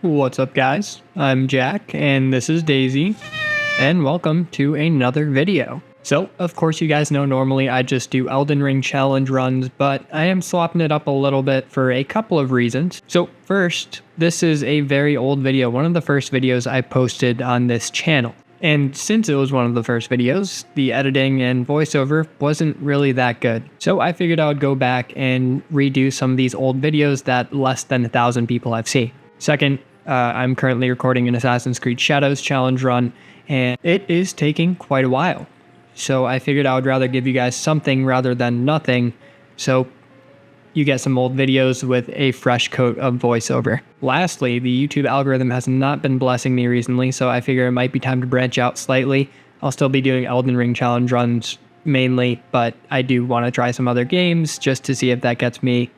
What's up, guys? I'm Jack, and this is Daisy, and welcome to another video. So, of course, you guys know normally I just do Elden Ring challenge runs, but I am swapping it up a little bit for a couple of reasons. So, first, this is a very old video, one of the first videos I posted on this channel. And since it was one of the first videos, the editing and voiceover wasn't really that good. So I figured I would go back and redo some of these old videos that less than 1,000 people have seen. Second, I'm currently recording an Assassin's Creed Shadows challenge run, and it is taking quite a while. So I figured I would rather give you guys something rather than nothing, so you get some old videos with a fresh coat of voiceover. Lastly, the YouTube algorithm has not been blessing me recently, so I figure it might be time to branch out slightly. I'll still be doing Elden Ring challenge runs mainly, but I do want to try some other games just to see if that gets me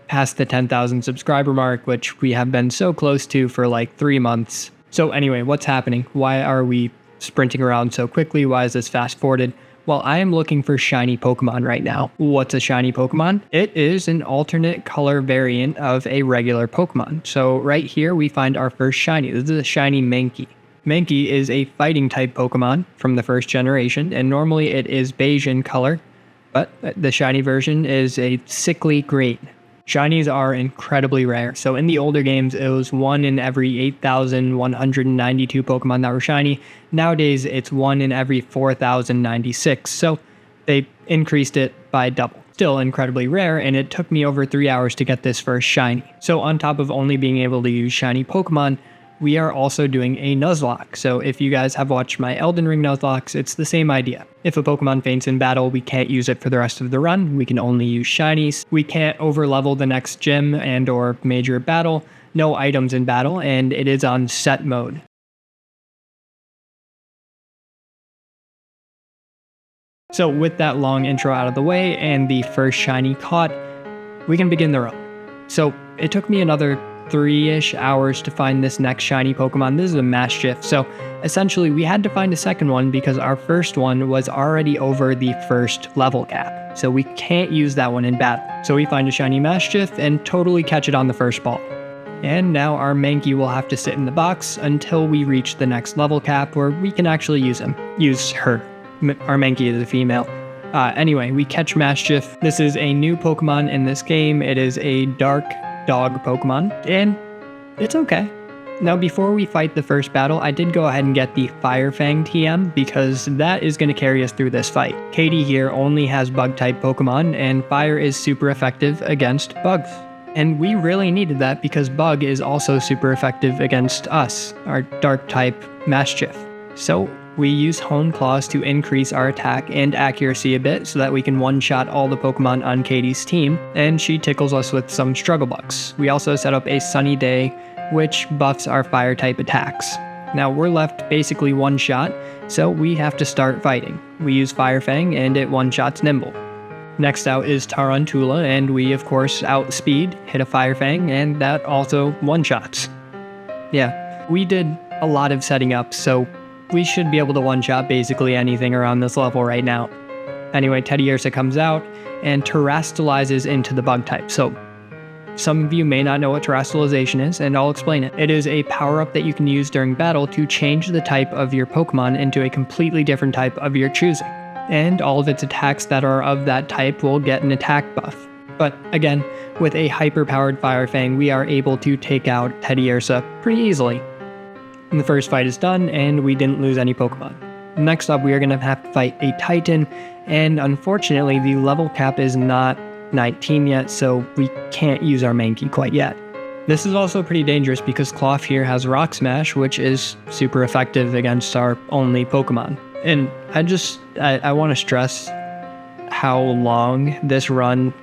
past the 10,000 subscriber mark, which we have been so close to for like 3 months. So anyway, what's happening? Why are we sprinting around so quickly? Why is this fast forwarded? Well, I am looking for shiny Pokemon right now. What's a shiny Pokemon? It is an alternate color variant of a regular Pokemon. So right here we find our first shiny. This is a shiny Mankey. Mankey is a fighting type Pokemon from the first generation, and normally it is beige in color, but the shiny version is a sickly green. Shinies are incredibly rare. So in the older games, it was 1 in every 8,192 Pokemon that were shiny. Nowadays, it's 1 in every 4,096. So they increased it by double. Still incredibly rare, and it took me over 3 hours to get this first shiny. So on top of only being able to use shiny Pokemon, we are also doing a Nuzlocke. So if you guys have watched my Elden Ring Nuzlocks, it's the same idea. If a Pokemon faints in battle, we can't use it for the rest of the run. We can only use shinies. We can't overlevel the next gym and or major battle. No items in battle, and it is on set mode. So with that long intro out of the way and the first shiny caught, we can begin the run. So it took me another 3-ish hours to find this next shiny Pokemon. This is a Mastiff. So essentially we had to find a second one because our first one was already over the first level cap. So we can't use that one in battle. So we find a shiny Mastiff and totally catch it on the first ball. And now our Mankey will have to sit in the box until we reach the next level cap where we can actually use her. Our Mankey is a female. Anyway, we catch Mastiff. This is a new Pokemon in this game. It is a dark dog Pokemon, and it's okay. Now, before we fight the first battle, I did go ahead and get the Fire Fang TM because that is going to carry us through this fight. Katie here only has bug-type Pokemon, and Fire is super effective against bugs. And we really needed that because Bug is also super effective against us, our Dark-type Mastiff. So we use Hone Claws to increase our attack and accuracy a bit so that we can one-shot all the Pokemon on Katie's team, and she tickles us with some Struggle Bucks. We also set up a Sunny Day, which buffs our Fire-type attacks. Now we're left basically one shot, so we have to start fighting. We use Fire Fang, and it one-shots Nimble. Next out is Tarantula, and we of course outspeed, hit a Fire Fang, and that also one-shots. Yeah, we did a lot of setting up, so we should be able to one-shot basically anything around this level right now. Anyway, Teddiursa comes out and terastallizes into the bug type. So some of you may not know what terastallization is, and I'll explain it. It is a power-up that you can use during battle to change the type of your Pokemon into a completely different type of your choosing. And all of its attacks that are of that type will get an attack buff. But again, with a hyper-powered Fire Fang, we are able to take out Teddiursa pretty easily. And the first fight is done, and we didn't lose any Pokemon. Next up, we are going to have to fight a Titan, and unfortunately, the level cap is not 19 yet, so we can't use our Mankey quite yet. This is also pretty dangerous because Cloth here has Rock Smash, which is super effective against our only Pokemon. And I want to stress how long this run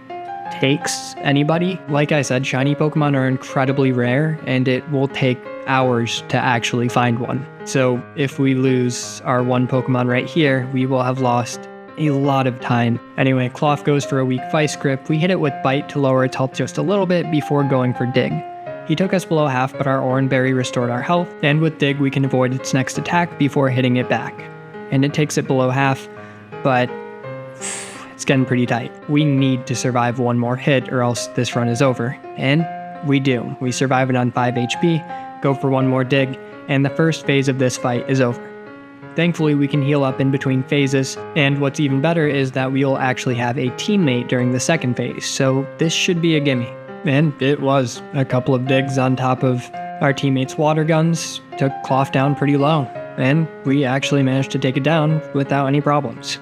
takes anybody. Like I said, shiny Pokemon are incredibly rare, and it will take hours to actually find one. So if we lose our one Pokemon right here, we will have lost a lot of time. Anyway, Cloth goes for a weak Vice Grip. We hit it with Bite to lower its health just a little bit before going for Dig. He took us below half, but our Oran Berry restored our health, and with Dig we can avoid its next attack before hitting it back. And it takes it below half, but it's getting pretty tight. We need to survive one more hit or else this run is over. And we do. We survive it on 5 HP, go for one more dig, and the first phase of this fight is over. Thankfully, we can heal up in between phases, and what's even better is that we'll actually have a teammate during the second phase, so this should be a gimme. And it was. A couple of digs on top of our teammate's water guns took Cloth down pretty low, and we actually managed to take it down without any problems.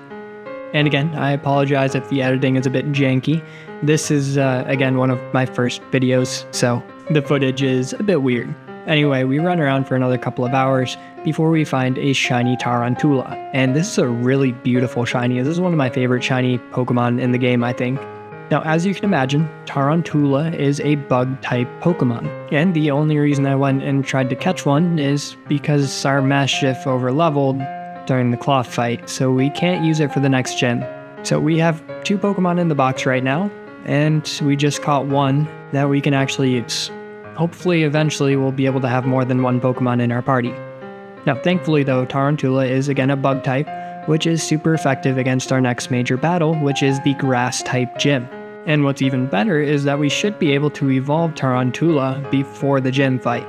And again, I apologize if the editing is a bit janky. This is, again, one of my first videos, so the footage is a bit weird. Anyway, we run around for another couple of hours before we find a shiny Tarantula. And this is a really beautiful shiny. This is one of my favorite shiny Pokemon in the game, I think. Now, as you can imagine, Tarantula is a bug-type Pokemon. And the only reason I went and tried to catch one is because our Mastiff overleveled during the Cloth fight, so we can't use it for the next gym. So we have 2 Pokemon in the box right now, and we just caught one that we can actually use. Hopefully, eventually, we'll be able to have more than one Pokemon in our party. Now, thankfully though, Tarantula is again a bug type, which is super effective against our next major battle, which is the grass type gym. And what's even better is that we should be able to evolve Tarantula before the gym fight.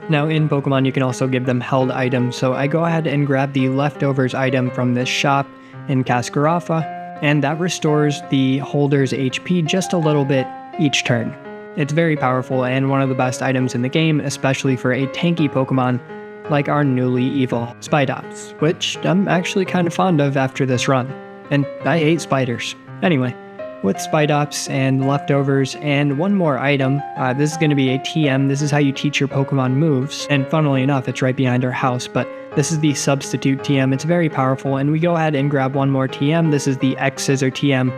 Now in Pokemon you can also give them held items, so I go ahead and grab the leftovers item from this shop in Cascarafa, and that restores the holder's HP just a little bit each turn. It's very powerful and one of the best items in the game, especially for a tanky Pokemon like our newly evolved Spidops, which I'm actually kind of fond of after this run. And I hate spiders. Anyway, with Spidops and leftovers and one more item, this is going to be a TM. This is how you teach your Pokemon moves, and funnily enough, it's right behind our house, but this is the Substitute TM. It's very powerful, and we go ahead and grab one more TM. This is the X-Scissor TM.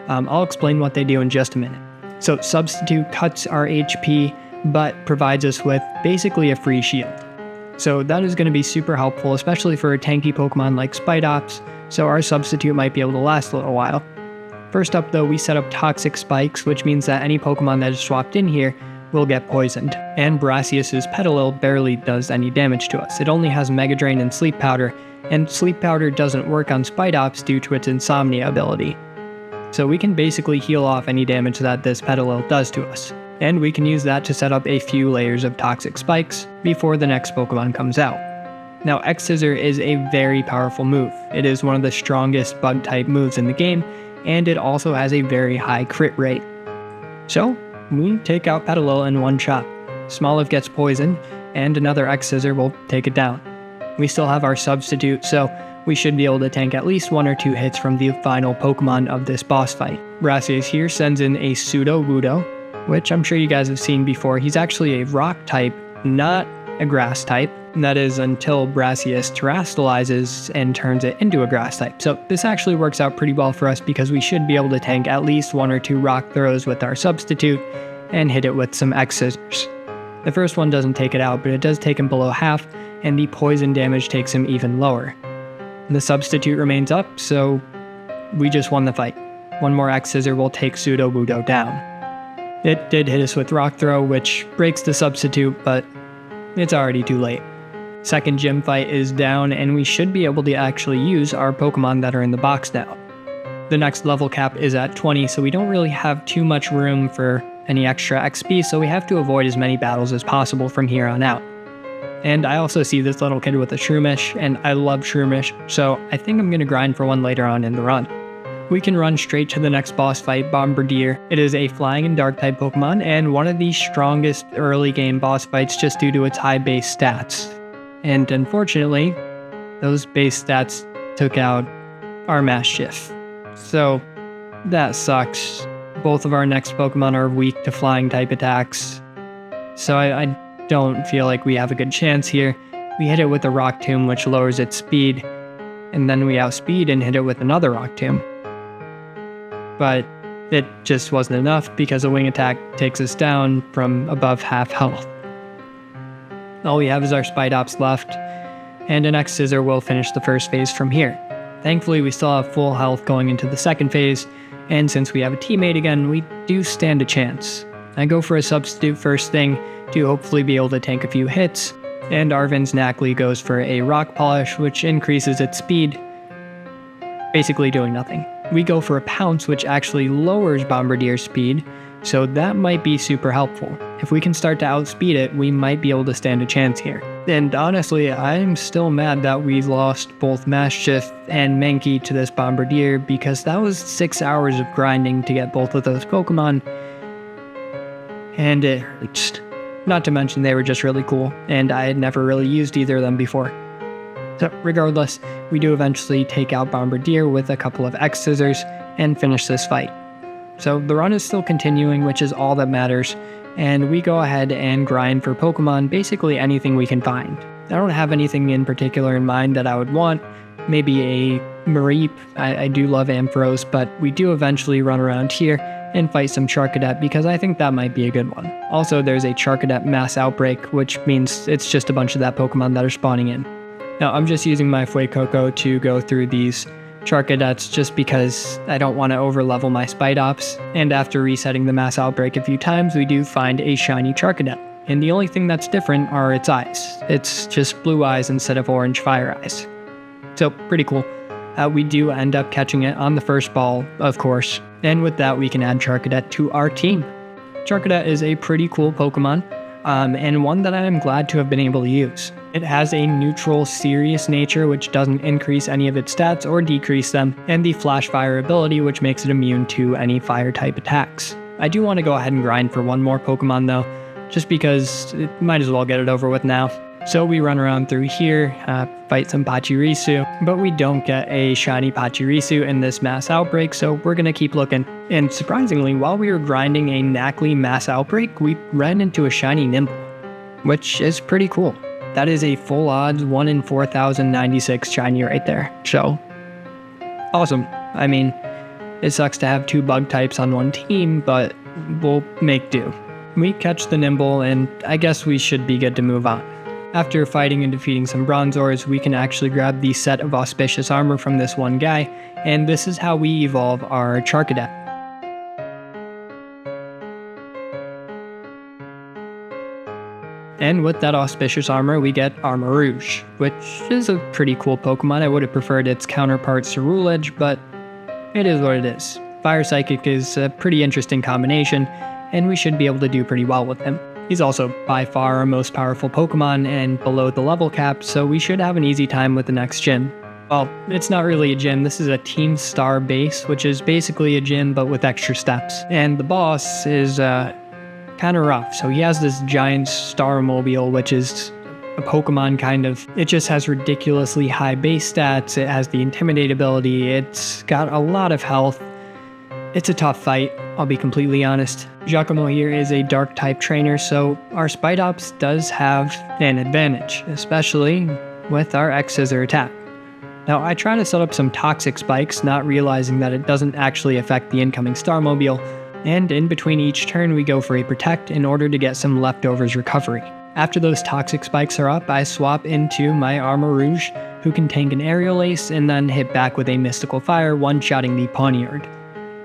I'll explain what they do in just a minute. So Substitute cuts our HP, but provides us with basically a free shield. So that is going to be super helpful, especially for a tanky Pokemon like Spidops, so our Substitute might be able to last a little while. First up though, we set up Toxic Spikes, which means that any Pokemon that is swapped in here will get poisoned. And Brassius's Petilil barely does any damage to us. It only has Mega Drain and Sleep Powder, and Sleep Powder doesn't work on Spidops due to its Insomnia ability. So we can basically heal off any damage that this Petilil does to us. And we can use that to set up a few layers of Toxic Spikes before the next Pokemon comes out. Now X-Scissor is a very powerful move. It is one of the strongest bug type moves in the game, and it also has a very high crit rate. So we take out Petilil in one shot. Smoliv gets poisoned, and another X-Scissor will take it down. We still have our Substitute, so we should be able to tank at least 1 or 2 hits from the final Pokemon of this boss fight. Brassius here sends in a Pseudo-Wudo, which I'm sure you guys have seen before. He's actually a rock type, not a grass type. And that is until Brassius terastallizes and turns it into a grass type. So this actually works out pretty well for us because we should be able to tank at least 1 or 2 rock throws with our Substitute and hit it with some X-Scissors. The first one doesn't take it out, but it does take him below half, and the poison damage takes him even lower. The Substitute remains up, so we just won the fight. One more X-Scissor will take Pseudo-Wudo down. It did hit us with Rock Throw, which breaks the Substitute, but it's already too late. Second gym fight is down, and we should be able to actually use our Pokemon that are in the box now. The next level cap is at 20, so we don't really have too much room for any extra XP, so we have to avoid as many battles as possible from here on out. And I also see this little kid with a Shroomish, and I love Shroomish, so I think I'm going to grind for one later on in the run. We can run straight to the next boss fight, Bombardier. It is a flying and dark type Pokemon, and one of the strongest early game boss fights just due to its high base stats. And unfortunately, those base stats took out our Mastiff. So that sucks. Both of our next Pokemon are weak to flying type attacks. So I don't feel like we have a good chance here. We hit it with a Rock Tomb, which lowers its speed, and then we outspeed and hit it with another Rock Tomb. But it just wasn't enough because a Wing Attack takes us down from above half health. All we have is our Spidops left, and an X-Scissor will finish the first phase from here. Thankfully, we still have full health going into the second phase, and since we have a teammate again, we do stand a chance. I go for a Substitute first thing to hopefully be able to tank a few hits, and Arvin's Knackley goes for a Rock Polish, which increases its speed, basically doing nothing. We go for a Pounce, which actually lowers Bombardier's speed, So that might be super helpful. If we can start to outspeed it, we might be able to stand a chance here. And honestly, I'm still mad that we lost both Maschiff and Mankey to this Bombardier, because that was 6 hours of grinding to get both of those Pokemon. And it hurts. Not to mention they were just really cool, and I had never really used either of them before. So regardless, we do eventually take out Bombardier with a couple of X-Scissors and finish this fight. So the run is still continuing, which is all that matters, and we go ahead and grind for Pokemon, basically anything we can find. I don't have anything in particular in mind that I would want. Maybe a Mareep. I do love Ampharos, but we do eventually run around here and fight some Charcadet, because I think that might be a good one. Also, there's a Charcadet mass outbreak, which means it's just a bunch of that Pokemon that are spawning in. Now, I'm just using my Fuecoco to go through these Charcadets just because I don't want to overlevel my Spidops, and after resetting the mass outbreak a few times, we do find a shiny Charcadet. And the only thing that's different are its eyes. It's just blue eyes instead of orange fire eyes. So, pretty cool. We do end up catching it on the first ball, of course, and with that we can add Charcadet to our team. Charcadet is a pretty cool Pokemon, and one that I am glad to have been able to use. It has a neutral, serious nature, which doesn't increase any of its stats or decrease them, and the Flash Fire ability, which makes it immune to any fire-type attacks. I do want to go ahead and grind for one more Pokemon though, just because it might as well get it over with now. So we run around through here, fight some Pachirisu, but we don't get a shiny Pachirisu in this mass outbreak, so we're gonna keep looking. And surprisingly, while we were grinding a Knackley mass outbreak, we ran into a shiny Nimble, which is pretty cool. That is a full odds 1 in 4,096 shiny right there, so awesome. I mean, it sucks to have two bug types on one team, but we'll make do. We catch the Nimble, and I guess we should be good to move on. After fighting and defeating some Bronzors, we can actually grab the set of Auspicious Armor from this one guy, and this is how we evolve our Charcadet. And with that Auspicious Armor, we get Armarouge, which is a pretty cool Pokemon. I would have preferred its counterpart Ceruledge, but it is what it is. Fire Psychic is a pretty interesting combination, and we should be able to do pretty well with him. He's also by far our most powerful Pokemon and below the level cap, so we should have an easy time with the next gym. Well, it's not really a gym, this is a Team Star base, which is basically a gym but with extra steps. And the boss is kind of rough, so he has this giant Starmobile, which is a Pokemon kind of. It just has ridiculously high base stats, it has the Intimidate ability, it's got a lot of health. It's a tough fight, I'll be completely honest. Giacomo here is a dark type trainer, so our Spidops does have an advantage, especially with our X-Scissor attack. Now I try to set up some toxic spikes, not realizing that it doesn't actually affect the incoming Starmobile, and in between each turn we go for a Protect in order to get some leftovers recovery. After those toxic spikes are up, I swap into my Armarouge, who can tank an Aerial Ace and then hit back with a Mystical Fire, one-shotting the Pawniard.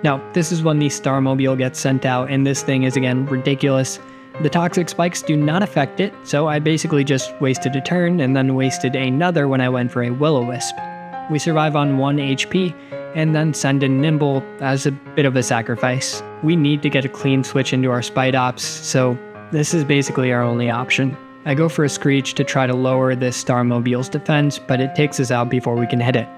Now, this is when the Starmobile gets sent out, and this thing is again ridiculous. The toxic spikes do not affect it, so I basically just wasted a turn and then wasted another when I went for a Will-O-Wisp. We survive on 1 HP, and then send in Nimble as a bit of a sacrifice. We need to get a clean switch into our Spidops, so this is basically our only option. I go for a Screech to try to lower this Starmobile's defense, but it takes us out before we can hit it.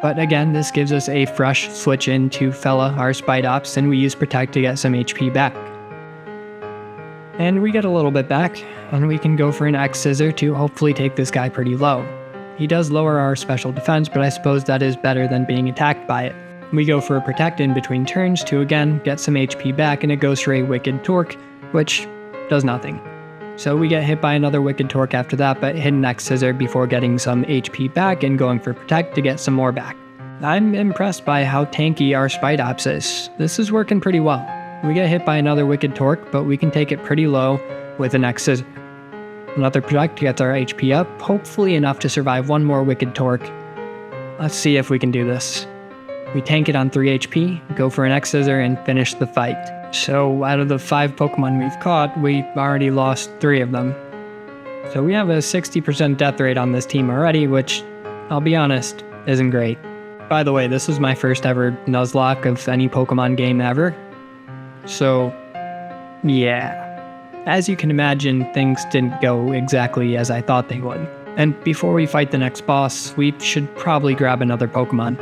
But again, this gives us a fresh switch into Fella, our Spidops, and we use Protect to get some HP back. And we get a little bit back, and we can go for an X-Scissor to hopefully take this guy pretty low. He does lower our special defense, but I suppose that is better than being attacked by it. We go for a Protect in between turns to again get some HP back, and it goes for a Wicked Torque, which does nothing. So we get hit by another Wicked Torque after that, but hit an X-Scissor before getting some HP back and going for Protect to get some more back. I'm impressed by how tanky our Spidops is. This is working pretty well. We get hit by another Wicked Torque, but we can take it pretty low with an X-Scissor. Another Protect gets our HP up, hopefully enough to survive one more Wicked Torque. Let's see if we can do this. We tank it on 3 HP, go for an X-Scissor, and finish the fight. So out of the 5 Pokemon we've caught, we've already lost 3 of them. So we have a 60% death rate on this team already, which, I'll be honest, isn't great. By the way, this was my first ever Nuzlocke of any Pokemon game ever. So, yeah. As you can imagine, things didn't go exactly as I thought they would. And before we fight the next boss, we should probably grab another Pokemon.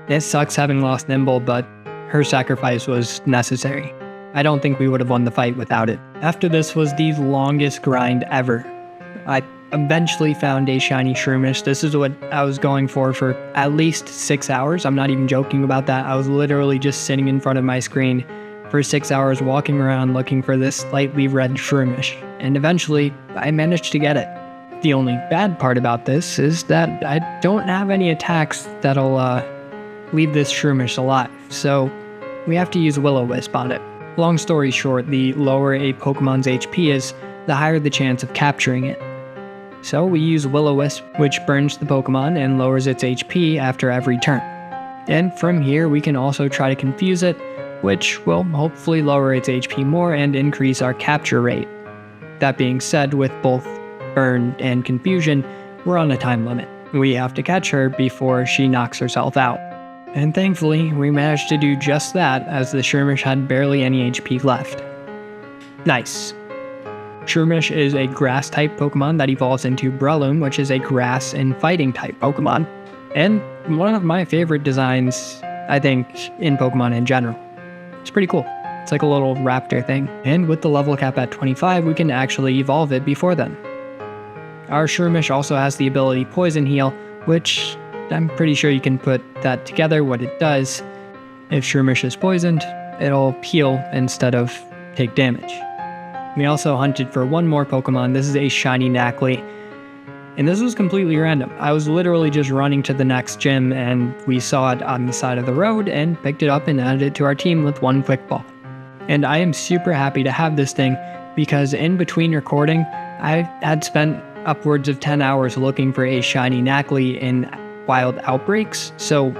It sucks having lost Nimble, but her sacrifice was necessary. I don't think we would have won the fight without it. After this was the longest grind ever. I eventually found a shiny Shroomish. This is what I was going for at least 6 hours. I'm not even joking about that. I was literally just sitting in front of my screen for 6 hours walking around looking for this slightly red Shroomish. And eventually, I managed to get it. The only bad part about this is that I don't have any attacks that'll leave this Shroomish alive. So we have to use Will-O-Wisp on it. Long story short, the lower a Pokemon's HP is, the higher the chance of capturing it. So we use Will-O-Wisp, which burns the Pokemon and lowers its HP after every turn. And from here, we can also try to confuse it, which will hopefully lower its HP more and increase our capture rate. That being said, with both burn and confusion, we're on a time limit. We have to catch her before she knocks herself out. And thankfully, we managed to do just that, as the Shroomish had barely any HP left. Nice. Shroomish is a grass-type Pokemon that evolves into Breloom, which is a grass and fighting-type Pokemon. And one of my favorite designs, I think, in Pokemon in general. It's pretty cool. It's like a little raptor thing. And with the level cap at 25, we can actually evolve it before then. Our Shroomish also has the ability Poison Heal, which I'm pretty sure you can put that together. What it does, if Shroomish is poisoned, it'll heal instead of take damage. We also hunted for one more Pokemon. This is a shiny Nacli. And this was completely random. I was literally just running to the next gym and we saw it on the side of the road and picked it up and added it to our team with one quick ball. And I am super happy to have this thing because in between recording, I had spent upwards of 10 hours looking for a shiny Nacli in wild outbreaks. So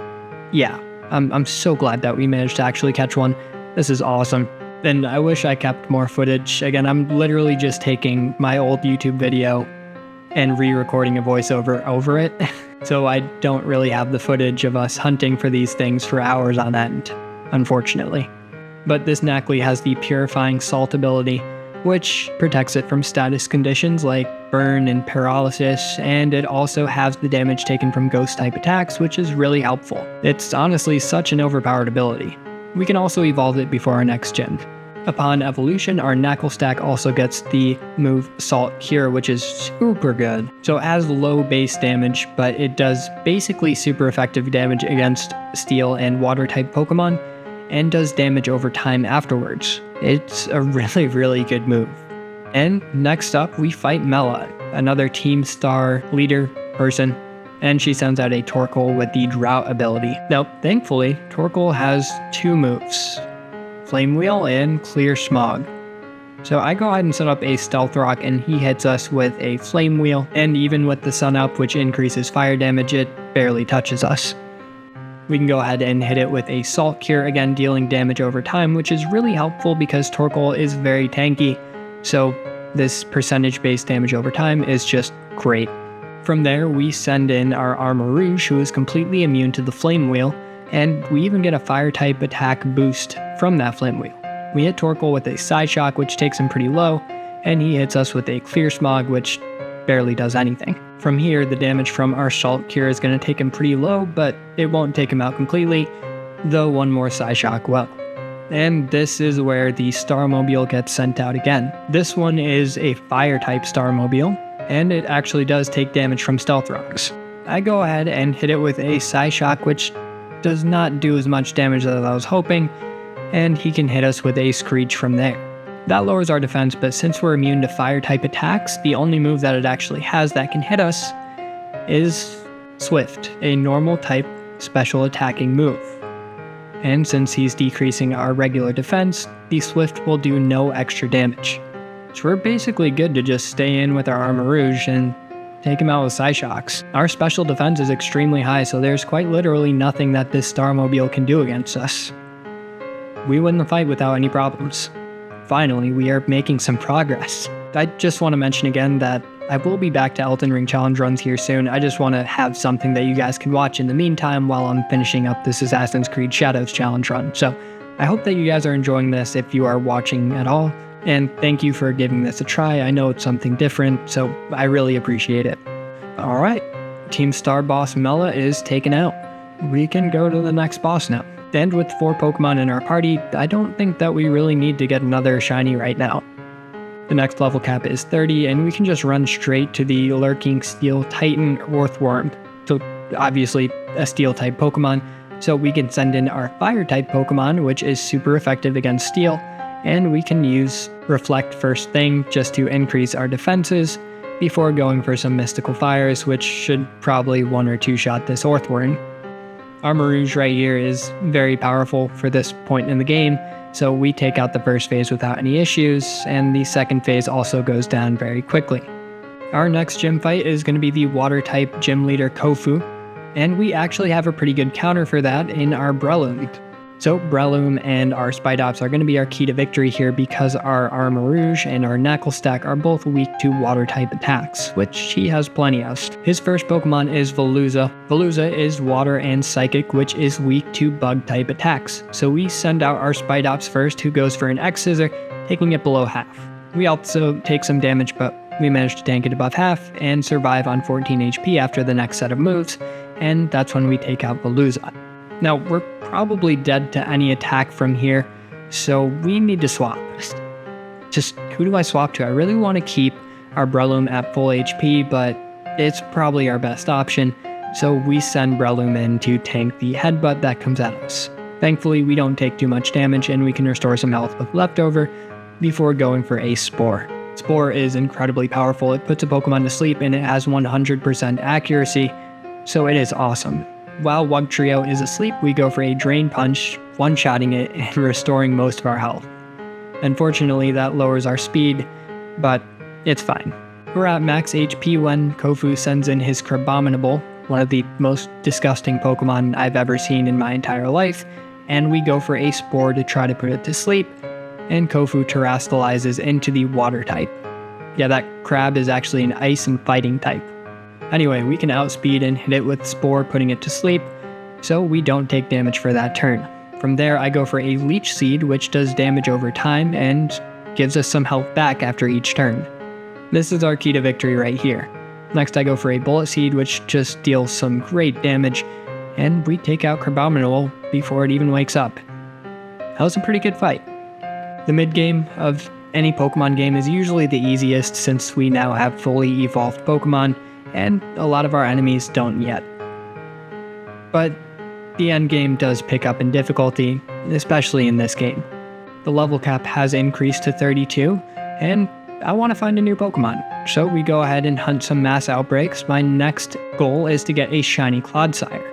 yeah, I'm so glad that we managed to actually catch one. This is awesome. And I wish I kept more footage. Again, I'm literally just taking my old YouTube video and re-recording a voiceover over it. So I don't really have the footage of us hunting for these things for hours on end, unfortunately. But this Nacli has the Purifying Salt ability, which protects it from status conditions like burn and paralysis, and it also has the damage taken from ghost-type attacks, which is really helpful. It's honestly such an overpowered ability. We can also evolve it before our next gym. Upon evolution, our Knucklestack also gets the move Salt Cure, which is super good. So it has low base damage, but it does basically super effective damage against Steel and Water-type Pokemon, and does damage over time afterwards. It's a really, really good move. And next up, we fight Mela, another Team Star leader person, and she sends out a Torkoal with the Drought ability. Now, thankfully, Torkoal has two moves, Flame Wheel and Clear Smog. So I go ahead and set up a Stealth Rock and he hits us with a Flame Wheel, and even with the Sun Up, which increases fire damage, it barely touches us. We can go ahead and hit it with a Salt Cure, again dealing damage over time, which is really helpful because Torkoal is very tanky, so this percentage-based damage over time is just great. From there, we send in our Armarouge, who is completely immune to the Flame Wheel, and we even get a Fire-type attack boost from that Flame Wheel. We hit Torkoal with a Psyshock, which takes him pretty low, and he hits us with a Clear Smog, which barely does anything. From here, the damage from our Salt Cure is going to take him pretty low, but it won't take him out completely, though one more Psyshock will. And this is where the Starmobile gets sent out again. This one is a Fire-type Starmobile, and it actually does take damage from Stealth Rocks. I go ahead and hit it with a Psyshock, which does not do as much damage as I was hoping, and he can hit us with a Screech from there. That lowers our defense, but since we're immune to Fire-type attacks, the only move that it actually has that can hit us is Swift, a normal-type special attacking move. And since he's decreasing our regular defense, the Swift will do no extra damage. So we're basically good to just stay in with our Armarouge and take him out with Psyshocks. Our special defense is extremely high, so there's quite literally nothing that this Starmobile can do against us. We win the fight without any problems. Finally, we are making some progress. I just want to mention again that I will be back to Elden Ring challenge runs here soon. I just want to have something that you guys can watch in the meantime while I'm finishing up this Assassin's Creed Shadows challenge run. So I hope that you guys are enjoying this if you are watching at all, and thank you for giving this a try. I know it's something different, so I really appreciate it. Alright, Team Star Boss Mela is taken out. We can go to the next boss now. And with 4 Pokemon in our party, I don't think that we really need to get another shiny right now. The next level cap is 30, and we can just run straight to the Lurking Steel Titan Earthworm. So obviously a Steel type Pokemon, so we can send in our Fire type Pokemon, which is super effective against Steel, and we can use Reflect first thing just to increase our defenses before going for some Mystical Fires, which should probably 1 or 2 shot this Earthworm. Our Marouge right here is very powerful for this point in the game, so we take out the first phase without any issues, and the second phase also goes down very quickly. Our next gym fight is going to be the Water type Gym Leader Kofu, and we actually have a pretty good counter for that in our Breloom. So Breloom and our Spidops are going to be our key to victory here because our Armarouge and our Knucklestack are both weak to water type attacks, which he has plenty of. His first Pokemon is Veluza. Veluza is water and psychic, which is weak to bug type attacks. So we send out our Spidops first, who goes for an X-Scissor, taking it below half. We also take some damage, but we manage to tank it above half and survive on 14 HP after the next set of moves, and that's when we take out Veluza. Now, we're probably dead to any attack from here, so we need to swap. Just who do I swap to? I really want to keep our Breloom at full HP, but it's probably our best option, so we send Breloom in to tank the headbutt that comes at us. Thankfully, we don't take too much damage, and we can restore some health with Leftover before going for a Spore. Spore is incredibly powerful. It puts a Pokemon to sleep, and it has 100% accuracy, so it is awesome. While Wugtrio is asleep, we go for a Drain Punch, one-shotting it and restoring most of our health. Unfortunately, that lowers our speed, but it's fine. We're at max HP when Kofu sends in his Crabominable, one of the most disgusting Pokemon I've ever seen in my entire life, and we go for a Spore to try to put it to sleep, and Kofu terastallizes into the Water type. Yeah, that crab is actually an Ice and Fighting type. Anyway, we can outspeed and hit it with Spore, putting it to sleep, so we don't take damage for that turn. From there, I go for a Leech Seed, which does damage over time and gives us some health back after each turn. This is our key to victory right here. Next, I go for a Bullet Seed, which just deals some great damage, and we take out Crabominable before it even wakes up. That was a pretty good fight. The mid-game of any Pokemon game is usually the easiest since we now have fully evolved Pokemon, and a lot of our enemies don't yet. But the end game does pick up in difficulty, especially in this game. The level cap has increased to 32, and I want to find a new Pokemon, so we go ahead and hunt some mass outbreaks. My next goal is to get a shiny Clodsire,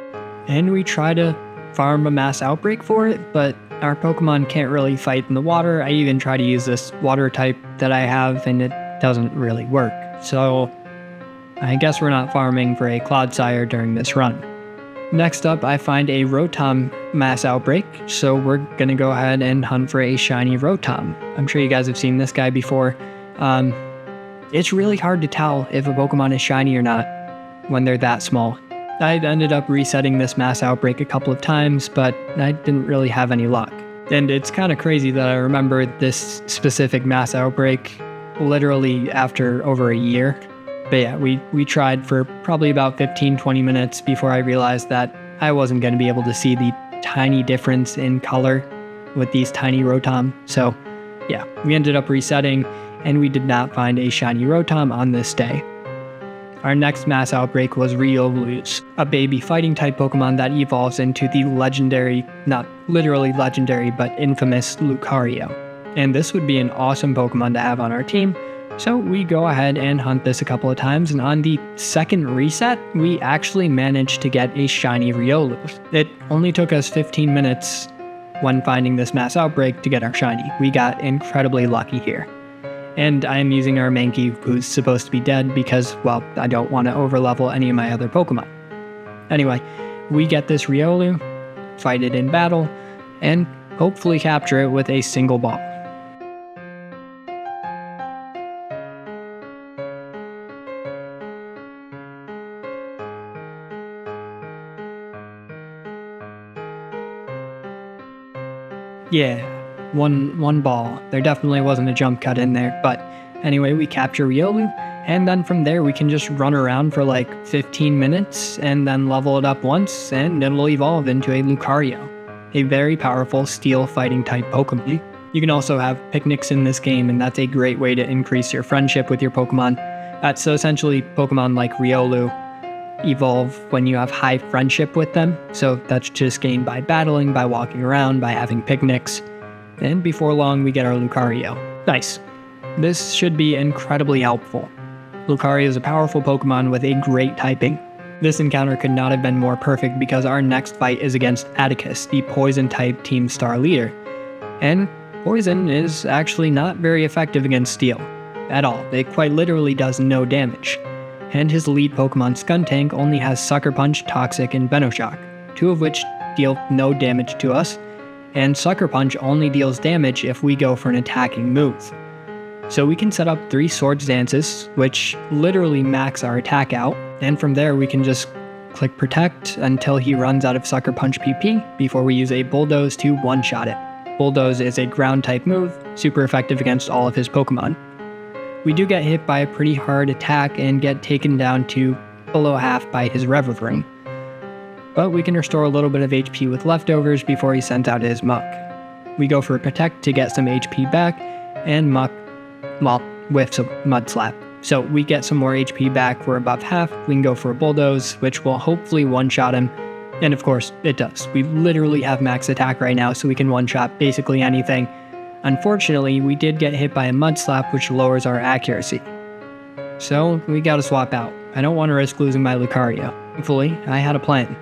and we try to farm a mass outbreak for it, but our Pokemon can't really fight in the water. I even try to use this water type that I have, and it doesn't really work, so I guess we're not farming for a Clodsire during this run. Next up, I find a Rotom mass outbreak, so we're gonna go ahead and hunt for a shiny Rotom. I'm sure you guys have seen this guy before. It's really hard to tell if a Pokemon is shiny or not when they're that small. I ended up resetting this mass outbreak a couple of times, but I didn't really have any luck. And it's kind of crazy that I remember this specific mass outbreak literally after over a year. But yeah, we tried for probably about 15-20 minutes before I realized that I wasn't going to be able to see the tiny difference in color with these tiny Rotom. So yeah, we ended up resetting, and we did not find a shiny Rotom on this day. Our next mass outbreak was Riolu's, a baby fighting type Pokemon that evolves into the legendary, not literally legendary, but infamous Lucario. And this would be an awesome Pokemon to have on our team, so we go ahead and hunt this a couple of times, and on the second reset, we actually managed to get a shiny Riolu. It only took us 15 minutes when finding this mass outbreak to get our shiny. We got incredibly lucky here. And I am using our Mankey, who's supposed to be dead because, well, I don't want to overlevel any of my other Pokemon. Anyway, we get this Riolu, fight it in battle, and hopefully capture it with a single ball. Yeah, one ball. There definitely wasn't a jump cut in there, but anyway, we capture Riolu, and then from there we can just run around for like 15 minutes and then level it up once, and it'll evolve into a Lucario, a very powerful steel fighting type Pokemon. You can also have picnics in this game, and that's a great way to increase your friendship with your Pokemon. So essentially, Pokemon like Riolu evolve when you have high friendship with them, so that's just gained by battling, by walking around, by having picnics, and before long we get our Lucario. Nice. This should be incredibly helpful. Lucario is a powerful Pokemon with a great typing. This encounter could not have been more perfect because our next fight is against Atticus, the poison type Team Star leader, and poison is actually not very effective against steel at all. It quite literally does no damage. And his lead Pokemon Skuntank only has Sucker Punch, Toxic, and Venoshock, two of which deal no damage to us, and Sucker Punch only deals damage if we go for an attacking move. So we can set up 3 Swords Dances, which literally max our attack out, and from there we can just click Protect until he runs out of Sucker Punch PP before we use a Bulldoze to one-shot it. Bulldoze is a ground type move, super effective against all of his Pokemon. We do get hit by a pretty hard attack and get taken down to below half by his Revivring, but we can restore a little bit of HP with leftovers before he sends out his Muck. We go for a Protect to get some HP back, and Muck, well, whiffs a Mud Slap. So we get some more HP back, we're above half, we can go for a Bulldoze, which will hopefully one-shot him, and of course, it does. We literally have max attack right now, so we can one-shot basically anything. Unfortunately, we did get hit by a Mud Slap, which lowers our accuracy. So, we gotta swap out. I don't want to risk losing my Lucario. Thankfully, I had a plan.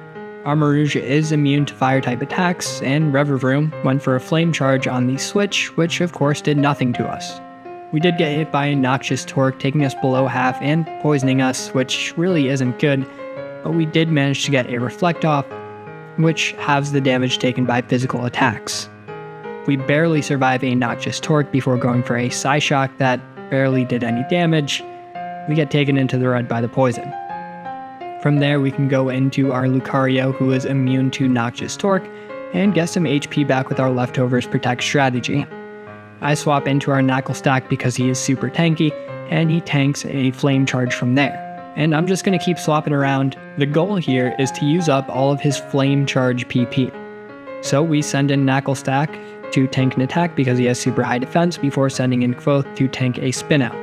Armarouge is immune to fire-type attacks, and Revivroom went for a Flame Charge on the switch, which of course did nothing to us. We did get hit by a Noxious Torque, taking us below half and poisoning us, which really isn't good, but we did manage to get a Reflect Off, which halves the damage taken by physical attacks. We barely survive a Noxious Torque before going for a Psyshock that barely did any damage. We get taken into the red by the poison. From there we can go into our Lucario, who is immune to Noxious Torque, and get some HP back with our leftovers Protect strategy. I swap into our Knuckle Stack because he is super tanky, and he tanks a Flame Charge from there. And I'm just going to keep swapping around. The goal here is to use up all of his Flame Charge PP. So we send in Knuckle Stack to tank an attack because he has super high defense before sending in Quoth to tank a spin out.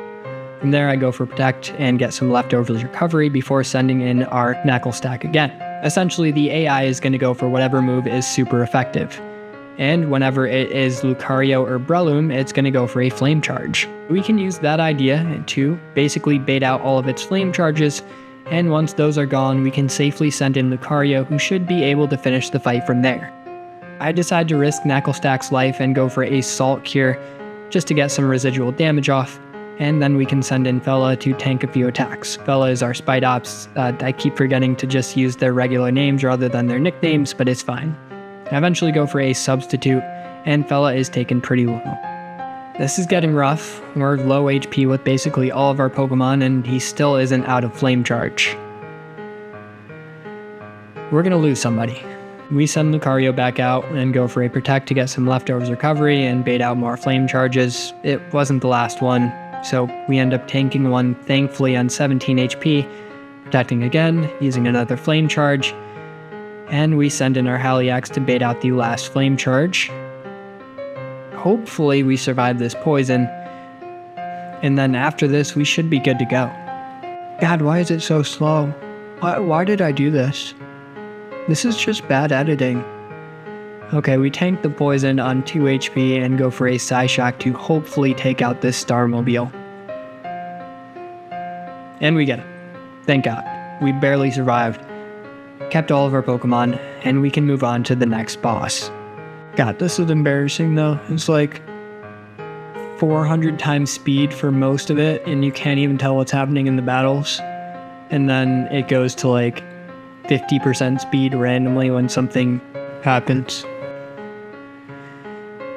From there I go for Protect and get some leftovers recovery before sending in our Knuckle Stack again. Essentially the AI is going to go for whatever move is super effective. And whenever it is Lucario or Breloom, it's going to go for a Flame Charge. We can use that idea to basically bait out all of its Flame Charges, and once those are gone we can safely send in Lucario, who should be able to finish the fight from there. I decide to risk Knuckle Stack's life and go for a Salt Cure just to get some residual damage off, and then we can send in Fella to tank a few attacks. Fella is our Spidops. I keep forgetting to just use their regular names rather than their nicknames, but it's fine. I eventually go for a Substitute, and Fella is taken pretty low. This is getting rough. We're low HP with basically all of our Pokemon, and he still isn't out of Flame Charge. We're gonna lose somebody. We send Lucario back out and go for a Protect to get some leftovers recovery and bait out more Flame Charges. It wasn't the last one, so we end up tanking one, thankfully on 17 HP, protecting again, using another Flame Charge, and we send in our Haliax to bait out the last Flame Charge. Hopefully we survive this poison, and then after this we should be good to go. God, why is it so slow? Why did I do this? This is just bad editing. Okay, we tank the poison on 2 HP and go for a Psyshock to hopefully take out this Starmobile. And we get it. Thank God. We barely survived. Kept all of our Pokemon, and we can move on to the next boss. God, this is embarrassing though. It's like 400 times speed for most of it, and you can't even tell what's happening in the battles. And then it goes to like 50% speed randomly when something happens.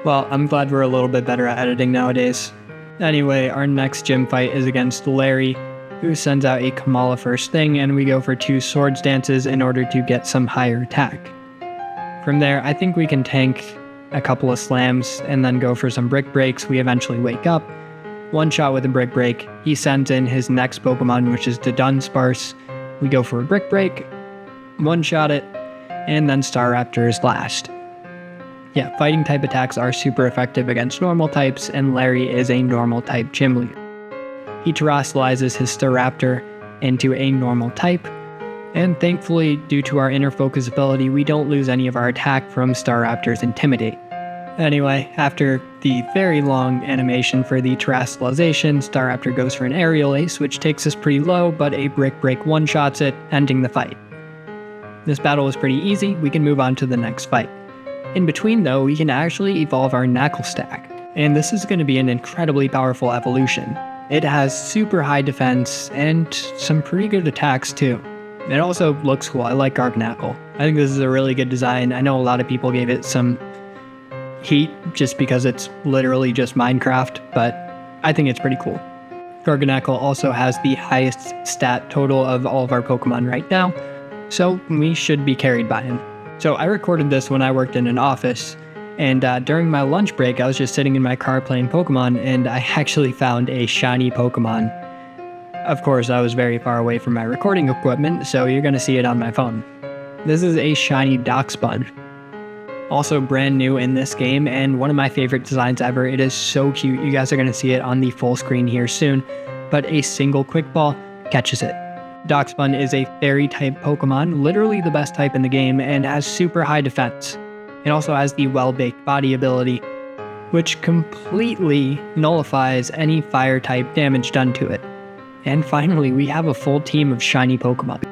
Well, I'm glad we're a little bit better at editing nowadays. Anyway, our next gym fight is against Larry, who sends out a Kamala first thing, and we go for 2 Swords Dances in order to get some higher attack. From there, I think we can tank a couple of slams, and then go for some brick breaks. We eventually wake up. One shot with a brick break. He sends in his next Pokemon, which is the Dunsparce. We go for a brick break, one shot it, and then Staraptor is last. Yeah, fighting type attacks are super effective against normal types, and Larry is a normal type gym leader. He terrestrializes his Staraptor into a normal type, and thankfully, due to our inner focus ability, we don't lose any of our attack from Staraptor's Intimidate. Anyway, after the very long animation for the terrestrialization, Staraptor goes for an Aerial Ace, which takes us pretty low, but a Brick Break one-shots it, ending the fight. This battle was pretty easy, we can move on to the next fight. In between though, we can actually evolve our Knuckle Stack, and this is going to be an incredibly powerful evolution. It has super high defense, and some pretty good attacks too. It also looks cool. I like Garganacl. I think this is a really good design. I know a lot of people gave it some heat just because it's literally just Minecraft, but I think it's pretty cool. Garganacl also has the highest stat total of all of our Pokemon right now, so we should be carried by him. So I recorded this when I worked in an office, and during my lunch break, I was just sitting in my car playing Pokemon, and I actually found a shiny Pokemon. Of course, I was very far away from my recording equipment, so you're going to see it on my phone. This is a shiny Darksponge. Also brand new in this game, and one of my favorite designs ever. It is so cute. You guys are going to see it on the full screen here soon, but a single Quick Ball catches it. Darksponge is a Fairy type Pokemon, literally the best type in the game, and has super high defense. It also has the Well-Baked Body ability, which completely nullifies any Fire type damage done to it. And finally, we have a full team of shiny Pokemon.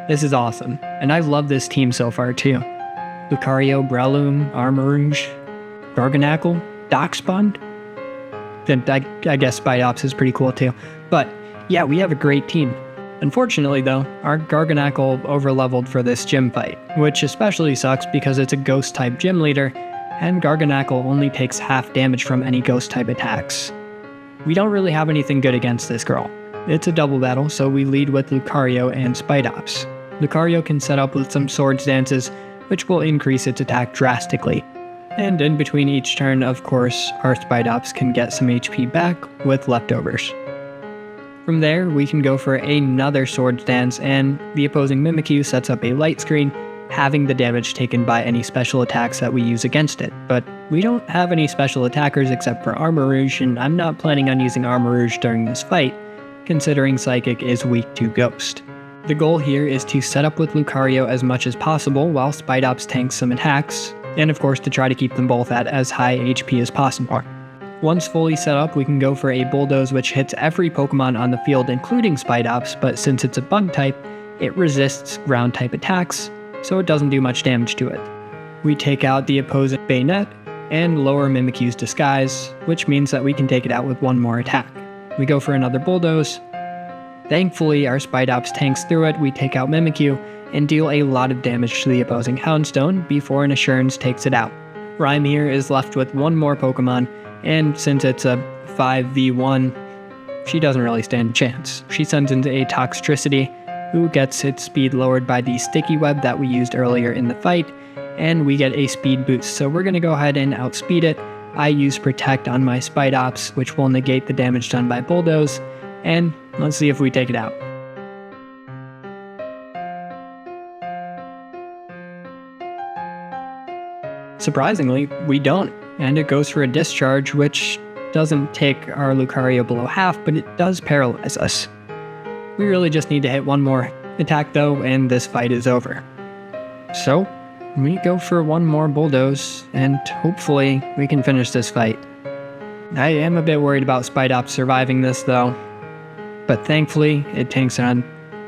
This is awesome, and I love this team so far too. Lucario, Breloom, Armarouge, Garganacl, Darksponge. Then I guess Spidops is pretty cool too. But yeah, we have a great team. Unfortunately though, our Garganacl overleveled for this gym fight, which especially sucks because it's a ghost type gym leader, and Garganacl only takes half damage from any ghost type attacks. We don't really have anything good against this girl. It's a double battle, so we lead with Lucario and Spidops. Lucario can set up with some Swords Dances, which will increase its attack drastically. And in between each turn, of course, our Spidops can get some HP back with leftovers. From there, we can go for another Swords Dance, and the opposing Mimikyu sets up a light screen, having the damage taken by any special attacks that we use against it. But we don't have any special attackers except for Armarouge, and I'm not planning on using Armarouge during this fight, considering Psychic is weak to Ghost. The goal here is to set up with Lucario as much as possible while Spidops tanks some attacks, and of course to try to keep them both at as high HP as possible. Once fully set up, we can go for a Bulldoze, which hits every Pokemon on the field including Spidops, but since it's a bug type, it resists ground type attacks, so it doesn't do much damage to it. We take out the opposing Bayonet and lower Mimikyu's Disguise, which means that we can take it out with one more attack. We go for another Bulldoze. Thankfully, our Spidops tanks through it, we take out Mimikyu, and deal a lot of damage to the opposing Houndstone before an Assurance takes it out. Rhyme here is left with one more Pokemon, and since it's a 5v1, she doesn't really stand a chance. She sends into a Toxtricity, who gets its speed lowered by the Sticky Web that we used earlier in the fight, and we get a speed boost, so we're going to go ahead and outspeed it. I use Protect on my Spidops, which will negate the damage done by Bulldoze, and let's see if we take it out. Surprisingly, we don't, and it goes for a Discharge, which doesn't take our Lucario below half, but it does paralyze us. We really just need to hit one more attack though, and this fight is over. So, we go for one more Bulldoze, and hopefully we can finish this fight. I am a bit worried about Spidops surviving this though, but thankfully it tanks on.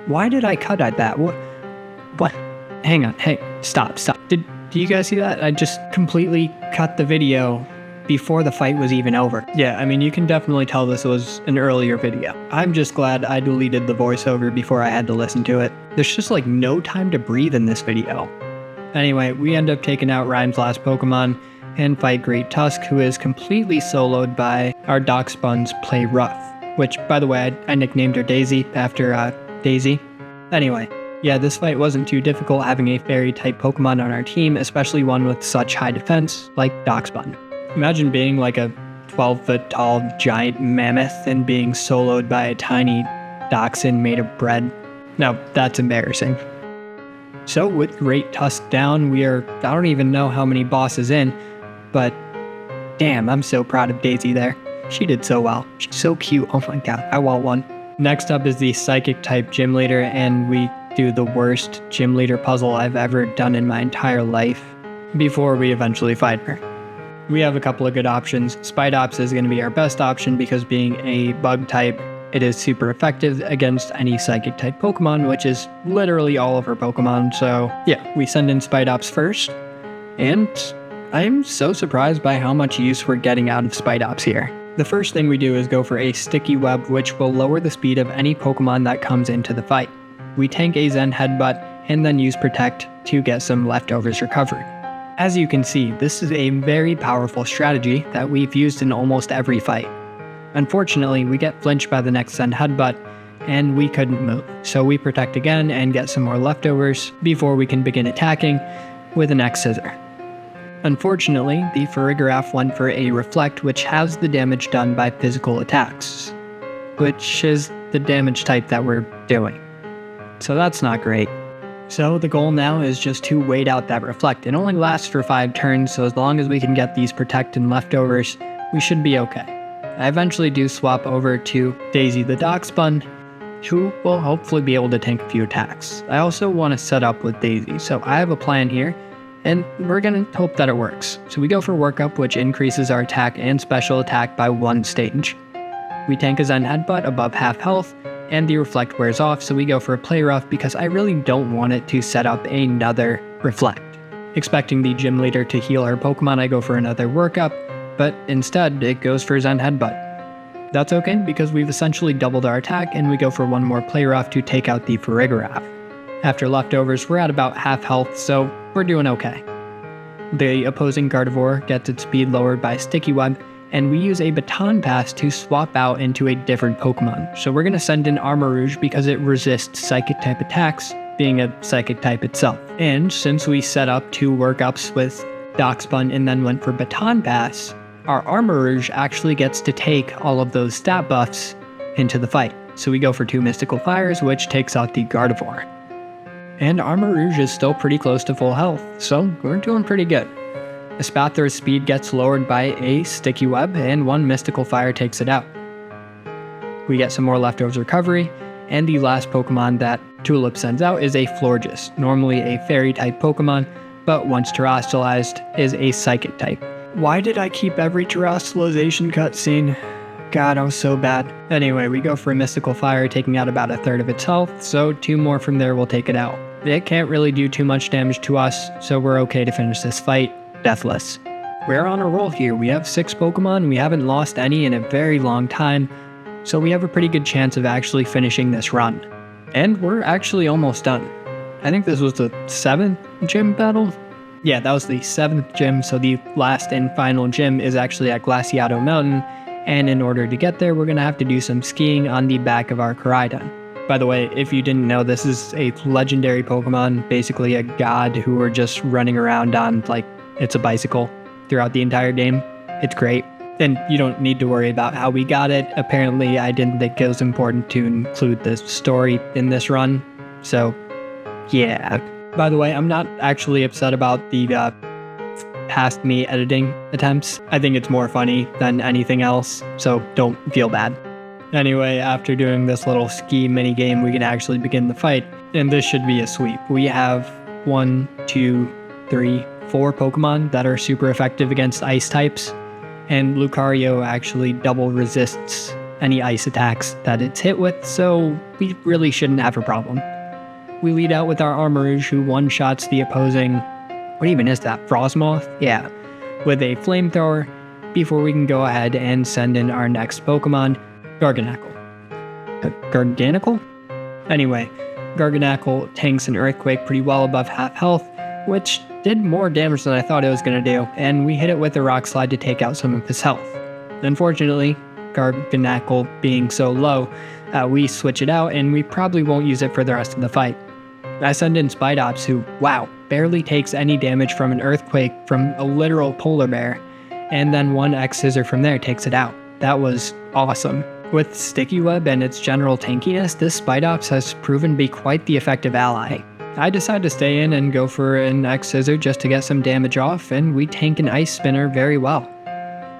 Why did I cut at that? What? Hang on, hey, stop. Did you guys see that? I just completely cut the video before the fight was even over. Yeah, I mean, you can definitely tell this was an earlier video. I'm just glad I deleted the voiceover before I had to listen to it. There's just like no time to breathe in this video. Anyway, we end up taking out Rhyme's last Pokemon and fight Great Tusk, who is completely soloed by our Darksponge Play Rough, which, by the way, I nicknamed her Daisy after Daisy. Anyway, Yeah, this fight wasn't too difficult having a fairy-type Pokemon on our team, especially one with such high defense, like Darkspawn. Imagine being like a 12-foot tall giant mammoth and being soloed by a tiny dachshund made of bread. Now, that's embarrassing. So with Great Tusk down, I don't even know how many bosses in, but damn, I'm so proud of Daisy there. She did so well. She's so cute. Oh my god, I want one. Next up is the Psychic type Gym Leader, and we do the worst Gym Leader puzzle I've ever done in my entire life before we eventually fight her. We have a couple of good options. Spidops is going to be our best option because being a bug type, it is super effective against any Psychic type Pokemon, which is literally all of her Pokemon. So yeah, we send in Spidops first, and I'm so surprised by how much use we're getting out of Spidops here. The first thing we do is go for a Sticky Web, which will lower the speed of any Pokemon that comes into the fight. We tank a Zen Headbutt and then use Protect to get some leftovers recovered. As you can see, this is a very powerful strategy that we've used in almost every fight. Unfortunately, we get flinched by the next Zen Headbutt, and we couldn't move, so we Protect again and get some more leftovers before we can begin attacking with an X-Scissor. Unfortunately, the Farigiraf went for a Reflect, which has the damage done by physical attacks, which is the damage type that we're doing. So that's not great. So the goal now is just to wait out that Reflect. It only lasts for 5 turns, so as long as we can get these Protect and leftovers, we should be okay. I eventually do swap over to Daisy the Darkspawn, who will hopefully be able to tank a few attacks. I also want to set up with Daisy, so I have a plan here, and we're going to hope that it works. So we go for Workup, which increases our attack and special attack by 1 stage. We tank a Zen Headbutt above half health, and the Reflect wears off, so we go for a Play Rough because I really don't want it to set up another Reflect. Expecting the Gym Leader to heal her Pokemon, I go for another Workup, but instead it goes for Zen Headbutt. That's okay because we've essentially doubled our attack, and we go for one more Play Rough to take out the Farigiraf. After leftovers, we're at about half health, so we're doing okay. The opposing Gardevoir gets its speed lowered by Sticky Web, and we use a Baton Pass to swap out into a different Pokemon. So we're going to send in Armarouge because it resists Psychic type attacks, being a Psychic type itself. And since we set up 2 Workups with Darkspawn and then went for Baton Pass, our Armarouge actually gets to take all of those stat buffs into the fight. So we go for 2 Mystical Fires, which takes out the Gardevoir. And Armarouge is still pretty close to full health, so we're doing pretty good. Espathar's speed gets lowered by a Sticky Web, and 1 Mystical Fire takes it out. We get some more leftovers recovery, and the last Pokemon that Tulip sends out is a Florges, normally a Fairy-type Pokemon, but once terrestrialized, is a Psychic type. Why did I keep every terrestrialization cutscene? God, I was so bad. Anyway, we go for a Mystical Fire, taking out about 1/3 of its health, so 2 more from there will take it out. It can't really do too much damage to us, so we're okay to finish this fight deathless. We're on a roll here. We have 6 Pokemon, we haven't lost any in a very long time, so we have a pretty good chance of actually finishing this run. And we're actually almost done. I think this was the 7th gym battle? Yeah, that was the 7th gym, so the last and final gym is actually at Glaciado Mountain, and in order to get there, we're going to have to do some skiing on the back of our Koraidon. By the way, if you didn't know, this is a legendary Pokemon, basically a god who we're just running around on like it's a bicycle throughout the entire game. It's great. And you don't need to worry about how we got it. Apparently, I didn't think it was important to include the story in this run. So, yeah. By the way, I'm not actually upset about the past me editing attempts. I think it's more funny than anything else, so don't feel bad. Anyway, after doing this little ski mini game, we can actually begin the fight, and this should be a sweep. We have 1, 2, 3, 4 Pokemon that are super effective against ice types, and Lucario actually double resists any ice attacks that it's hit with, so we really shouldn't have a problem. We lead out with our Armarouge, who one-shots the opposing, what even is that, Frostmoth? Yeah, with a Flamethrower, before we can go ahead and send in our next Pokemon, Garganacl. Garganacl? Anyway, Garganacl tanks an Earthquake pretty well above half health, which did more damage than I thought it was going to do, and we hit it with a Rock Slide to take out some of his health. Unfortunately, Garganacl being so low, we switch it out, and we probably won't use it for the rest of the fight. I send in Spidops who, wow, barely takes any damage from an earthquake from a literal polar bear, and then one X-Scissor from there takes it out. That was awesome. With Sticky Web and its general tankiness, this Spidops has proven to be quite the effective ally. I decide to stay in and go for an X-Scissor just to get some damage off, and we tank an Ice Spinner very well.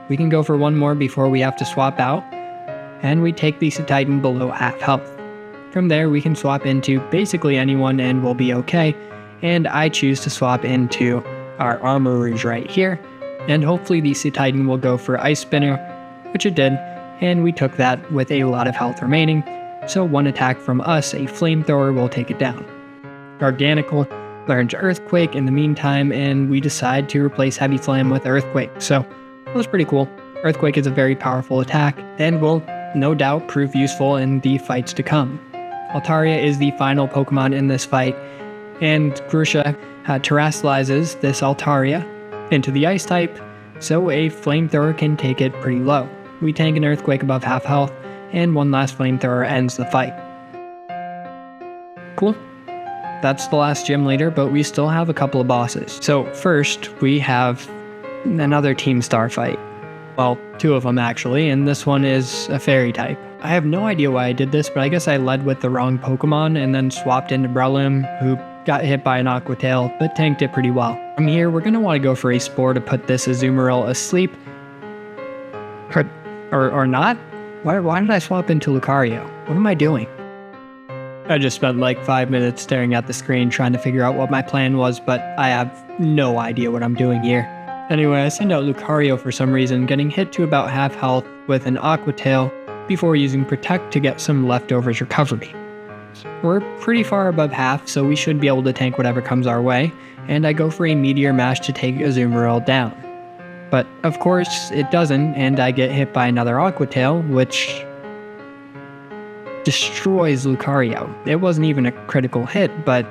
We can go for one more before we have to swap out, and we take the Titan below half health. From there, we can swap into basically anyone and we'll be okay, and I choose to swap into our Armor Rouge right here, and hopefully the Titan will go for Ice Spinner, which it did, and we took that with a lot of health remaining, so one attack from us, a Flamethrower, will take it down. Garganical learns Earthquake in the meantime, and we decide to replace Heavy Flame with Earthquake, so that was pretty cool. Earthquake is a very powerful attack, and will no doubt prove useful in the fights to come. Altaria is the final Pokemon in this fight, and Grusha terrestrializes this Altaria into the Ice type, so a Flamethrower can take it pretty low. We tank an Earthquake above half health, and one last Flamethrower ends the fight. Cool. That's the last gym leader, but we still have a couple of bosses. So first, we have another Team Star fight. Well, two of them actually, and this one is a Fairy type. I have no idea why I did this, but I guess I led with the wrong Pokemon and then swapped into Breloom, who got hit by an Aqua Tail, but tanked it pretty well. From here, we're going to want to go for a Spore to put this Azumarill asleep. Or not? Why did I swap into Lucario? What am I doing? I just spent like 5 minutes staring at the screen trying to figure out what my plan was, but I have no idea what I'm doing here. Anyway, I send out Lucario for some reason, getting hit to about half health with an Aqua Tail before using Protect to get some leftovers recovery. We're pretty far above half, so we should be able to tank whatever comes our way, and I go for a Meteor Mash to take Azumarill down. But of course, it doesn't, and I get hit by another Aqua Tail, which destroys Lucario. It wasn't even a critical hit, but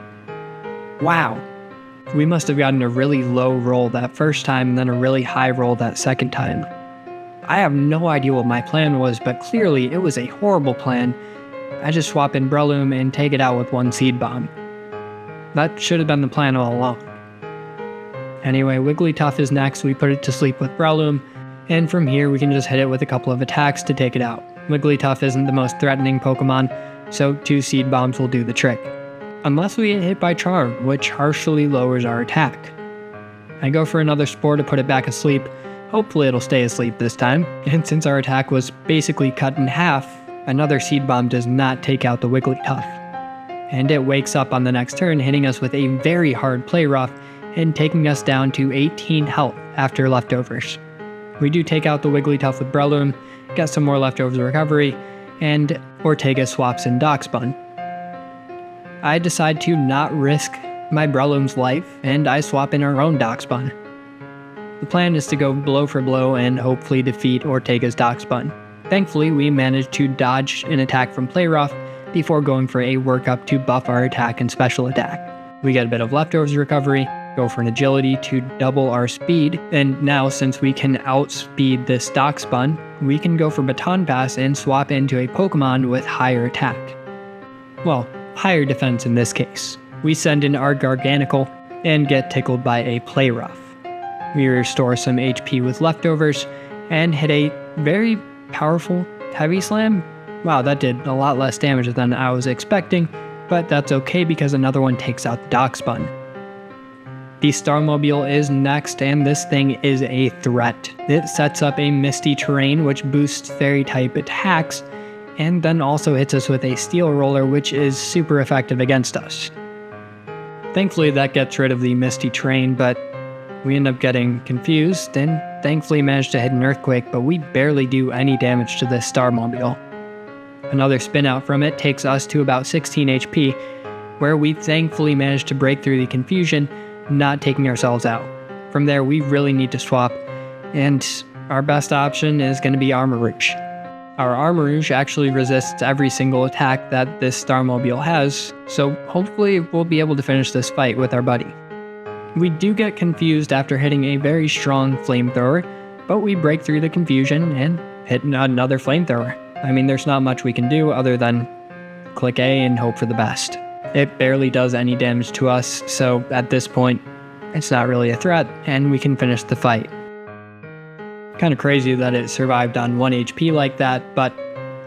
wow. We must have gotten a really low roll that first time and then a really high roll that second time. I have no idea what my plan was, but clearly it was a horrible plan. I just swap in Breloom and take it out with one Seed Bomb. That should have been the plan all along. Anyway, Wigglytuff is next. We put it to sleep with Breloom, and from here we can just hit it with a couple of attacks to take it out. Wigglytuff isn't the most threatening Pokemon, so 2 Seed Bombs will do the trick. Unless we get hit by Charm, which harshly lowers our attack. I go for another Spore to put it back asleep. Hopefully it'll stay asleep this time, and since our attack was basically cut in half, another Seed Bomb does not take out the Wigglytuff. And it wakes up on the next turn, hitting us with a very hard Play Rough, and taking us down to 18 health after leftovers. We do take out the Wigglytuff with Breloom, get some more leftovers recovery, and Ortega swaps in Darkspun. I decide to not risk my Breloom's life, and I swap in our own Darkspun. The plan is to go blow for blow and hopefully defeat Ortega's Darkspun. Thankfully, we managed to dodge an attack from Play Rough before going for a workup to buff our attack and special attack. We get a bit of leftovers recovery, go for an agility to double our speed, and now since we can outspeed this Darkspun, we can go for Baton Pass and swap into a Pokemon with higher attack. Well, higher defense in this case. We send in our Garganical and get tickled by a Play Rough. We restore some HP with leftovers and hit a very powerful Heavy Slam. Wow, that did a lot less damage than I was expecting, but that's okay because another one takes out the Darkspun. The Starmobile is next, and this thing is a threat. It sets up a Misty Terrain, which boosts Fairy-type attacks, and then also hits us with a Steel Roller, which is super effective against us. Thankfully, that gets rid of the Misty Terrain, but we end up getting confused, and thankfully managed to hit an Earthquake, but we barely do any damage to this Starmobile. Another spin out from it takes us to about 16 HP, where we thankfully managed to break through the confusion, not taking ourselves out. From there, we really need to swap, and our best option is going to be Armor Rouge. Our Armor Rouge actually resists every single attack that this Starmobile has, so hopefully we'll be able to finish this fight with our buddy. We do get confused after hitting a very strong Flamethrower, but we break through the confusion and hit another Flamethrower. I mean, there's not much we can do other than click A and hope for the best. It barely does any damage to us, so at this point, it's not really a threat, and we can finish the fight. Kind of crazy that it survived on 1 HP like that, but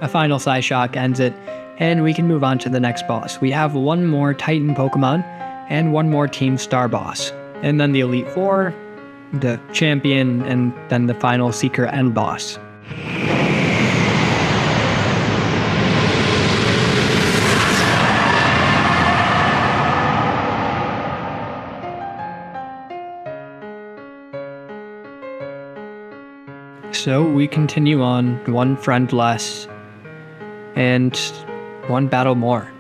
a final Psyshock ends it, and we can move on to the next boss. We have one more Titan Pokemon, and one more Team Star boss. And then the Elite Four, the Champion, and then the final Seeker End boss. So we continue on, one friend less, and one battle more.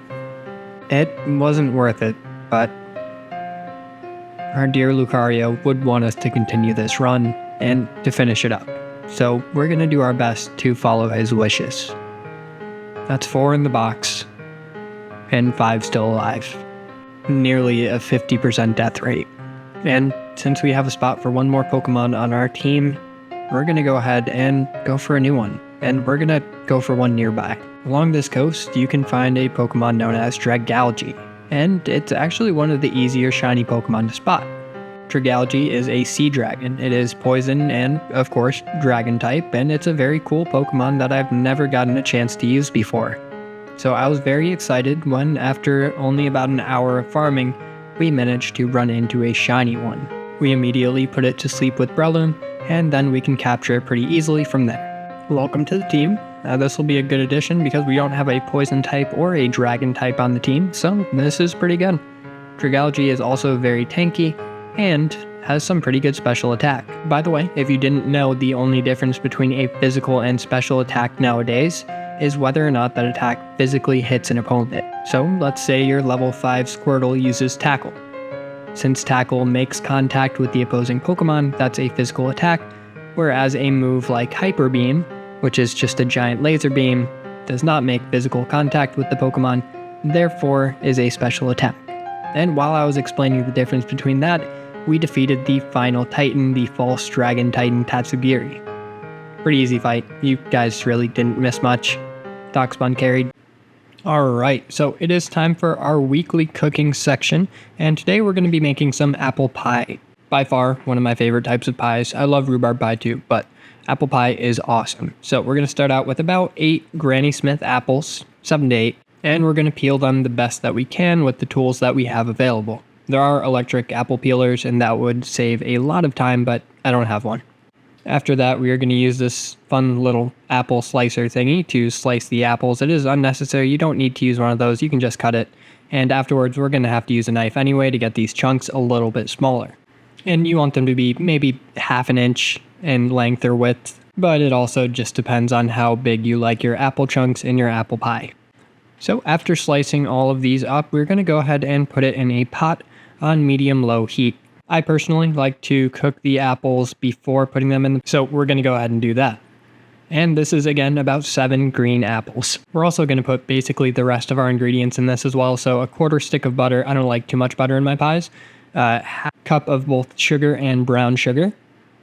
It wasn't worth it, but our dear Lucario would want us to continue this run and to finish it up. So we're going to do our best to follow his wishes. That's 4 in the box, and 5 still alive. Nearly a 50% death rate. And since we have a spot for one more Pokemon on our team, we're going to go ahead and go for a new one. And we're going to go for one nearby. Along this coast, you can find a Pokemon known as Dragalge. And it's actually one of the easier shiny Pokemon to spot. Dragalge is a sea dragon. It is poison and, of course, dragon type, and it's a very cool Pokemon that I've never gotten a chance to use before. So I was very excited when, after only about an hour of farming, we managed to run into a shiny one. We immediately put it to sleep with Breloom, and then we can capture it pretty easily from there. Welcome to the team. This will be a good addition because we don't have a poison type or a dragon type on the team, so this is pretty good. Dragalge is also very tanky and has some pretty good special attack. By the way, if you didn't know, the only difference between a physical and special attack nowadays is whether or not that attack physically hits an opponent. So let's say your level 5 Squirtle uses Tackle. Since Tackle makes contact with the opposing Pokemon, that's a physical attack, whereas a move like Hyper Beam, which is just a giant laser beam, does not make physical contact with the Pokemon, therefore is a special attack. And while I was explaining the difference between that, we defeated the final Titan, the False Dragon Titan Tatsugiri. Pretty easy fight. You guys really didn't miss much. Darkspawn carried. Alright, so it is time for our weekly cooking section, and today we're going to be making some apple pie. By far, one of my favorite types of pies. I love rhubarb pie too, but apple pie is awesome. So we're going to start out with about 8 Granny Smith apples, 7 to 8, and we're going to peel them the best that we can with the tools that we have available. There are electric apple peelers, and that would save a lot of time, but I don't have one. After that, we are going to use this fun little apple slicer thingy to slice the apples. It is unnecessary. You don't need to use one of those. You can just cut it. And afterwards, we're going to have to use a knife anyway to get these chunks a little bit smaller. And you want them to be maybe ½ an inch in length or width, but it also just depends on how big you like your apple chunks in your apple pie. So after slicing all of these up, we're going to go ahead and put it in a pot on medium-low heat. I personally like to cook the apples before putting them in, so we're going to go ahead and do that. And this is, again, about 7 green apples. We're also going to put basically the rest of our ingredients in this as well, so a 1/4 stick of butter. I don't like too much butter in my pies. Half cup of both sugar and brown sugar.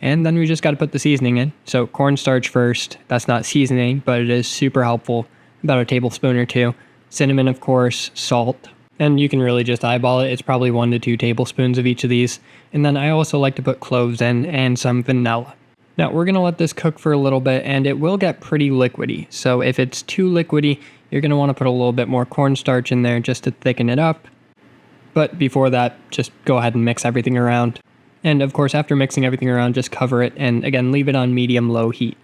And then we just got to put the seasoning in. So cornstarch first. That's not seasoning, but it is super helpful. About a tablespoon or 2. Cinnamon, of course. Salt. And you can really just eyeball it. It's probably 1 to 2 tablespoons of each of these. And then I also like to put cloves in and some vanilla. Now we're going to let this cook for a little bit, and it will get pretty liquidy. So if it's too liquidy, you're going to want to put a little bit more cornstarch in there just to thicken it up. But before that, just go ahead and mix everything around. And of course, after mixing everything around, just cover it and again, leave it on medium-low heat.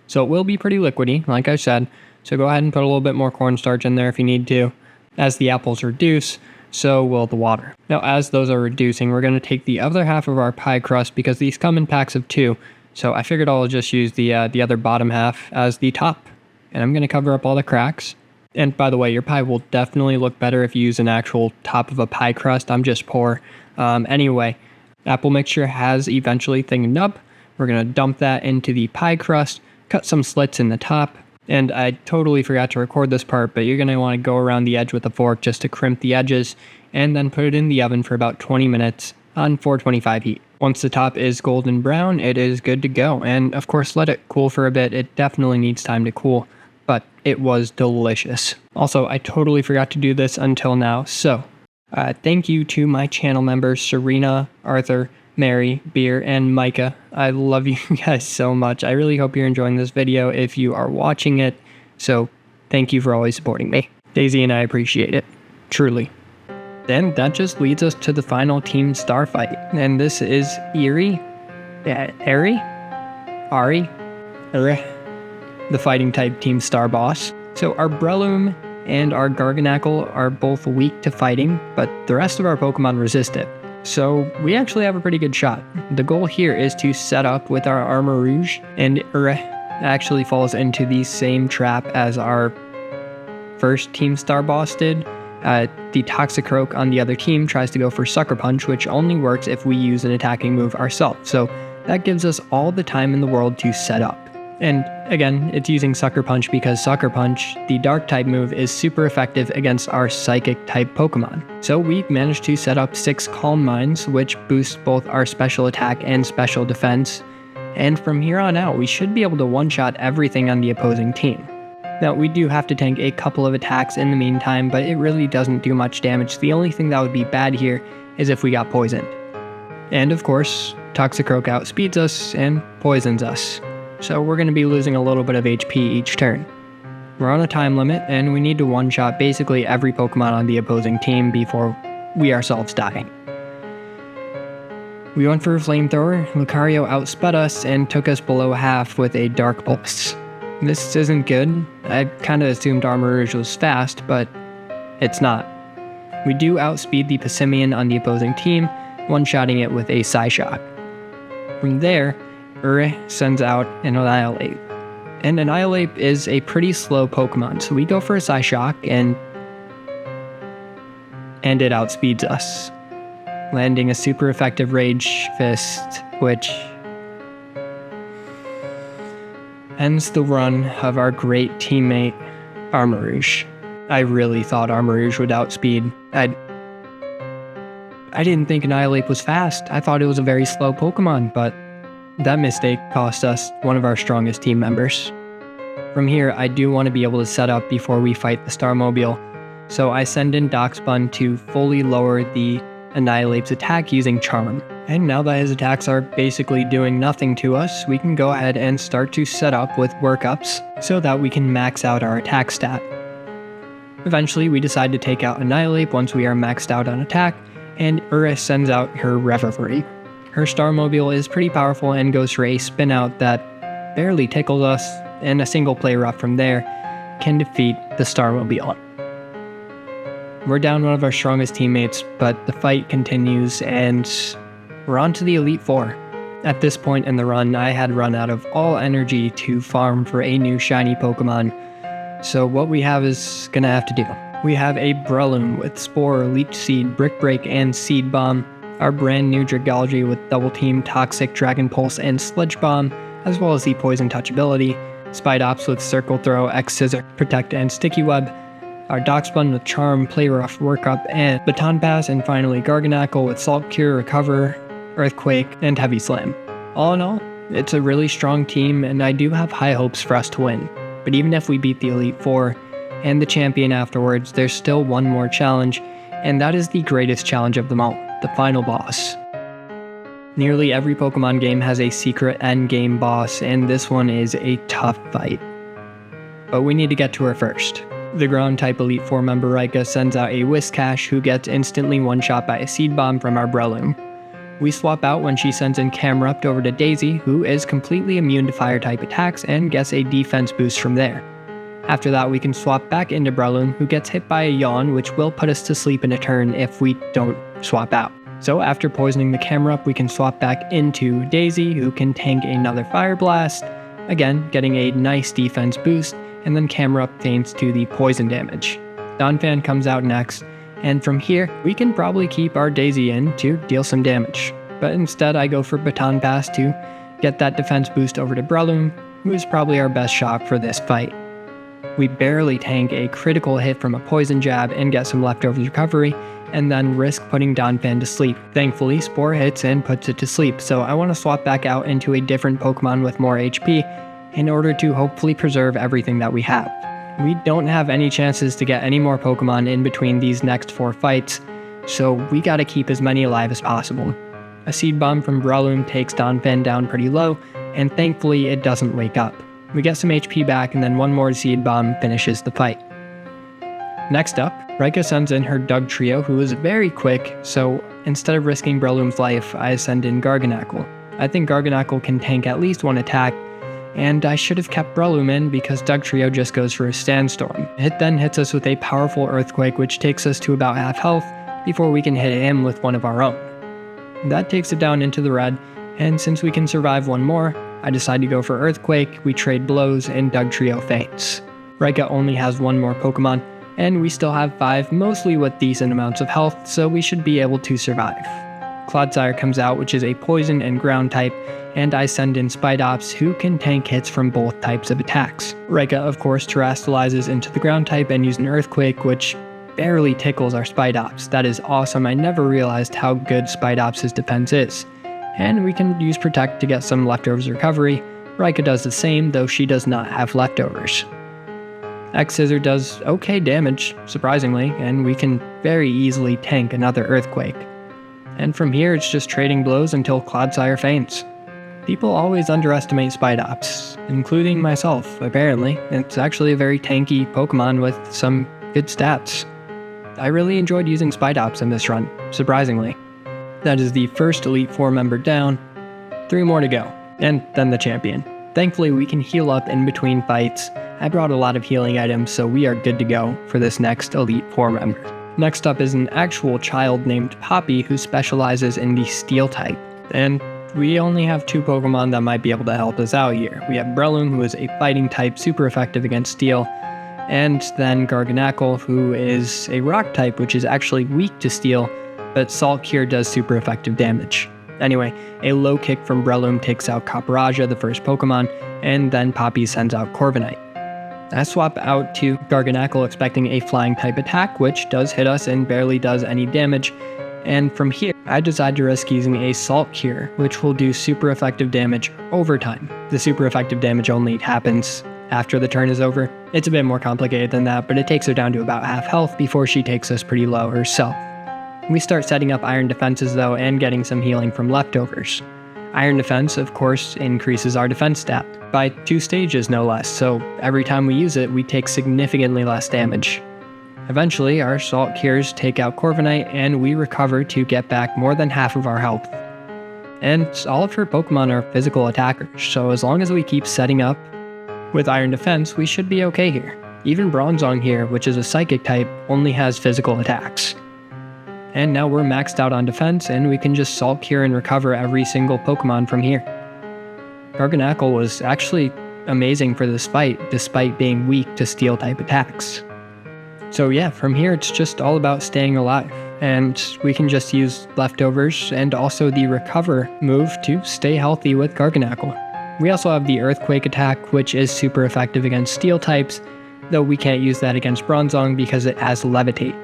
So it will be pretty liquidy, like I said. So go ahead and put a little bit more cornstarch in there if you need to. As the apples reduce, so will the water. Now, as those are reducing, we're going to take the other half of our pie crust because these come in packs of 2. So I figured I'll just use the other bottom half as the top. And I'm going to cover up all the cracks. And by the way, your pie will definitely look better if you use an actual top of a pie crust. I'm just poor. Anyway, apple mixture has eventually thickened up. We're going to dump that into the pie crust, cut some slits in the top. And I totally forgot to record this part, but you're going to want to go around the edge with a fork just to crimp the edges, and then put it in the oven for about 20 minutes on 425 heat. Once the top is golden brown, it is good to go. And of course, let it cool for a bit. It definitely needs time to cool, but it was delicious. Also, I totally forgot to do this until now, so thank you to my channel members, Serena, Arthur, Mary, Beer, and Micah. I love you guys so much. I really hope you're enjoying this video if you are watching it, so thank you for always supporting me. Daisy and I appreciate it, truly. Then that just leads us to the final team star fight, and this is Ari, the fighting type team star boss. So our Breloom and our Garganacl are both weak to fighting, but the rest of our Pokemon resist it. So we actually have a pretty good shot. The goal here is to set up with our Armarouge, and actually falls into the same trap as our first team star boss did. The Toxicroak on the other team tries to go for Sucker Punch, which only works if we use an attacking move ourselves. So that gives us all the time in the world to set up. And again, it's using Sucker Punch because Sucker Punch, the dark type move, is super effective against our psychic type Pokemon. So we managed to set up 6 Calm Minds, which boosts both our special attack and special defense. And from here on out, we should be able to one-shot everything on the opposing team. Now, we do have to tank a couple of attacks in the meantime, but it really doesn't do much damage. The only thing that would be bad here is if we got poisoned. And of course, Toxicroak outspeeds us and poisons us. So we're going to be losing a little bit of HP each turn. We're on a time limit, and we need to one-shot basically every Pokemon on the opposing team before we ourselves die. We went for a Flamethrower, Lucario outsped us and took us below half with a Dark Pulse. This isn't good. I kinda assumed Armarouge was fast, but it's not. We do outspeed the Passimian on the opposing team, one-shotting it with a Psyshock. From there, sends out an Annihilate. And Annihilate is a pretty slow Pokemon, so we go for a Psyshock and it outspeeds us, landing a super effective Rage Fist, which ends the run of our great teammate, Armarouge. I really thought Armarouge would outspeed. I didn't think Annihilate was fast. I thought it was a very slow Pokemon, but that mistake cost us one of our strongest team members. From here, I do want to be able to set up before we fight the Starmobile, so I send in Darkspun to fully lower the Annihilate's attack using Charm. And now that his attacks are basically doing nothing to us, we can go ahead and start to set up with workups so that we can max out our attack stat. Eventually, we decide to take out Annihilate once we are maxed out on attack, and Urus sends out her Reverie. Her Starmobile is pretty powerful and goes for a spin out that barely tickles us, and a single play rough from there can defeat the Starmobile. We're down one of our strongest teammates, but the fight continues and we're on to the Elite Four. At this point in the run, I had run out of all energy to farm for a new shiny Pokemon, so what we have is gonna have to do. We have a Breloom with Spore, Leech Seed, Brick Break, and Seed Bomb, our brand new Dragalge with Double Team, Toxic, Dragon Pulse, and Sludge Bomb, as well as the Poison Touch ability, Spidops with Circle Throw, X Scissor, Protect, and Sticky Web, our Darkspun with Charm, Play Rough, Workup, and Baton Pass, and finally Garganacl with Salt Cure, Recover, Earthquake, and Heavy Slam. All in all, it's a really strong team, and I do have high hopes for us to win. But even if we beat the Elite Four and the champion afterwards, there's still one more challenge, and that is the greatest challenge of them all, the final boss. Nearly every Pokemon game has a secret endgame boss, and this one is a tough fight. But we need to get to her first. The Ground-type Elite Four member Rika sends out a Whiscash, who gets instantly one-shot by a Seed Bomb from our Breloom. We swap out when she sends in Camerupt over to Daisy, who is completely immune to Fire-type attacks and gets a defense boost from there. After that, we can swap back into Breloom, who gets hit by a Yawn, which will put us to sleep in a turn if we don't swap out. So after poisoning the Camerupt, we can swap back into Daisy, who can tank another Fire Blast, again getting a nice defense boost, and then Camerupt feints to the poison damage. Donphan comes out next, and from here, we can probably keep our Daisy in to deal some damage. But instead, I go for Baton Pass to get that defense boost over to Breloom, who is probably our best shot for this fight. We barely tank a critical hit from a poison jab and get some leftover recovery, and then risk putting Donphan to sleep. Thankfully, Spore hits and puts it to sleep, so I want to swap back out into a different Pokemon with more HP in order to hopefully preserve everything that we have. We don't have any chances to get any more Pokemon in between these next 4 fights, so we gotta keep as many alive as possible. A Seed Bomb from Breloom takes Donphan down pretty low, and thankfully it doesn't wake up. We get some HP back, and then one more Seed Bomb finishes the fight. Next up, Rika sends in her Dugtrio, who is very quick, so instead of risking Breloom's life, I send in Garganacl. I think Garganacl can tank at least 1 attack, and I should have kept Breloom in because Dugtrio just goes for a Sandstorm. It then hits us with a powerful Earthquake, which takes us to about half health before we can hit him with one of our own. That takes it down into the red, and since we can survive one more, I decide to go for Earthquake, we trade blows, and Dugtrio faints. Rika only has 1 more Pokemon, and we still have 5 mostly with decent amounts of health, so we should be able to survive. Clodsire comes out, which is a poison and ground type, and I send in Spidops, who can tank hits from both types of attacks. Rika, of course, terastallizes into the ground type and uses an Earthquake, which barely tickles our Spidops. That is awesome. I never realized how good Spidops' defense is. And we can use Protect to get some leftovers recovery. Rika does the same, though she does not have leftovers. X-Scissor does okay damage, surprisingly, and we can very easily tank another Earthquake. And from here, it's just trading blows until Clodsire faints. People always underestimate Spidops, including myself, apparently. It's actually a very tanky Pokemon with some good stats. I really enjoyed using Spidops in this run, surprisingly. That is the first Elite Four member down, 3 more to go, and then the champion. Thankfully, we can heal up in between fights. I brought a lot of healing items, so we are good to go for this next Elite Four member. Next up is an actual child named Poppy who specializes in the Steel type, and we only have 2 Pokemon that might be able to help us out here. We have Breloom, who is a fighting type, super effective against Steel, and then Garganacl, who is a rock type, which is actually weak to Steel, but Salt Cure does super effective damage. Anyway, a low kick from Breloom takes out Copperajah, the first Pokemon, and then Poppy sends out Corviknight. I swap out to Garganacl expecting a flying type attack, which does hit us and barely does any damage, and from here, I decide to risk using a Salt Cure, which will do super effective damage over time. The super effective damage only happens after the turn is over. It's a bit more complicated than that, but it takes her down to about half health before she takes us pretty low herself. We start setting up Iron Defenses though, and getting some healing from leftovers. Iron Defense, of course, increases our defense stat, by 2 stages no less, so every time we use it, we take significantly less damage. Eventually, our Salt Cures take out Corviknight, and we recover to get back more than half of our health. And all of her Pokemon are physical attackers, so as long as we keep setting up with Iron Defense, we should be okay here. Even Bronzong here, which is a Psychic type, only has physical attacks. And now we're maxed out on defense, and we can just Salt Cure and recover every single Pokemon from here. Garganacl was actually amazing for this fight, despite being weak to Steel type attacks. So yeah, from here it's just all about staying alive, and we can just use leftovers and also the Recover move to stay healthy with Garganacl. We also have the Earthquake attack, which is super effective against Steel types, though we can't use that against Bronzong because it has Levitate,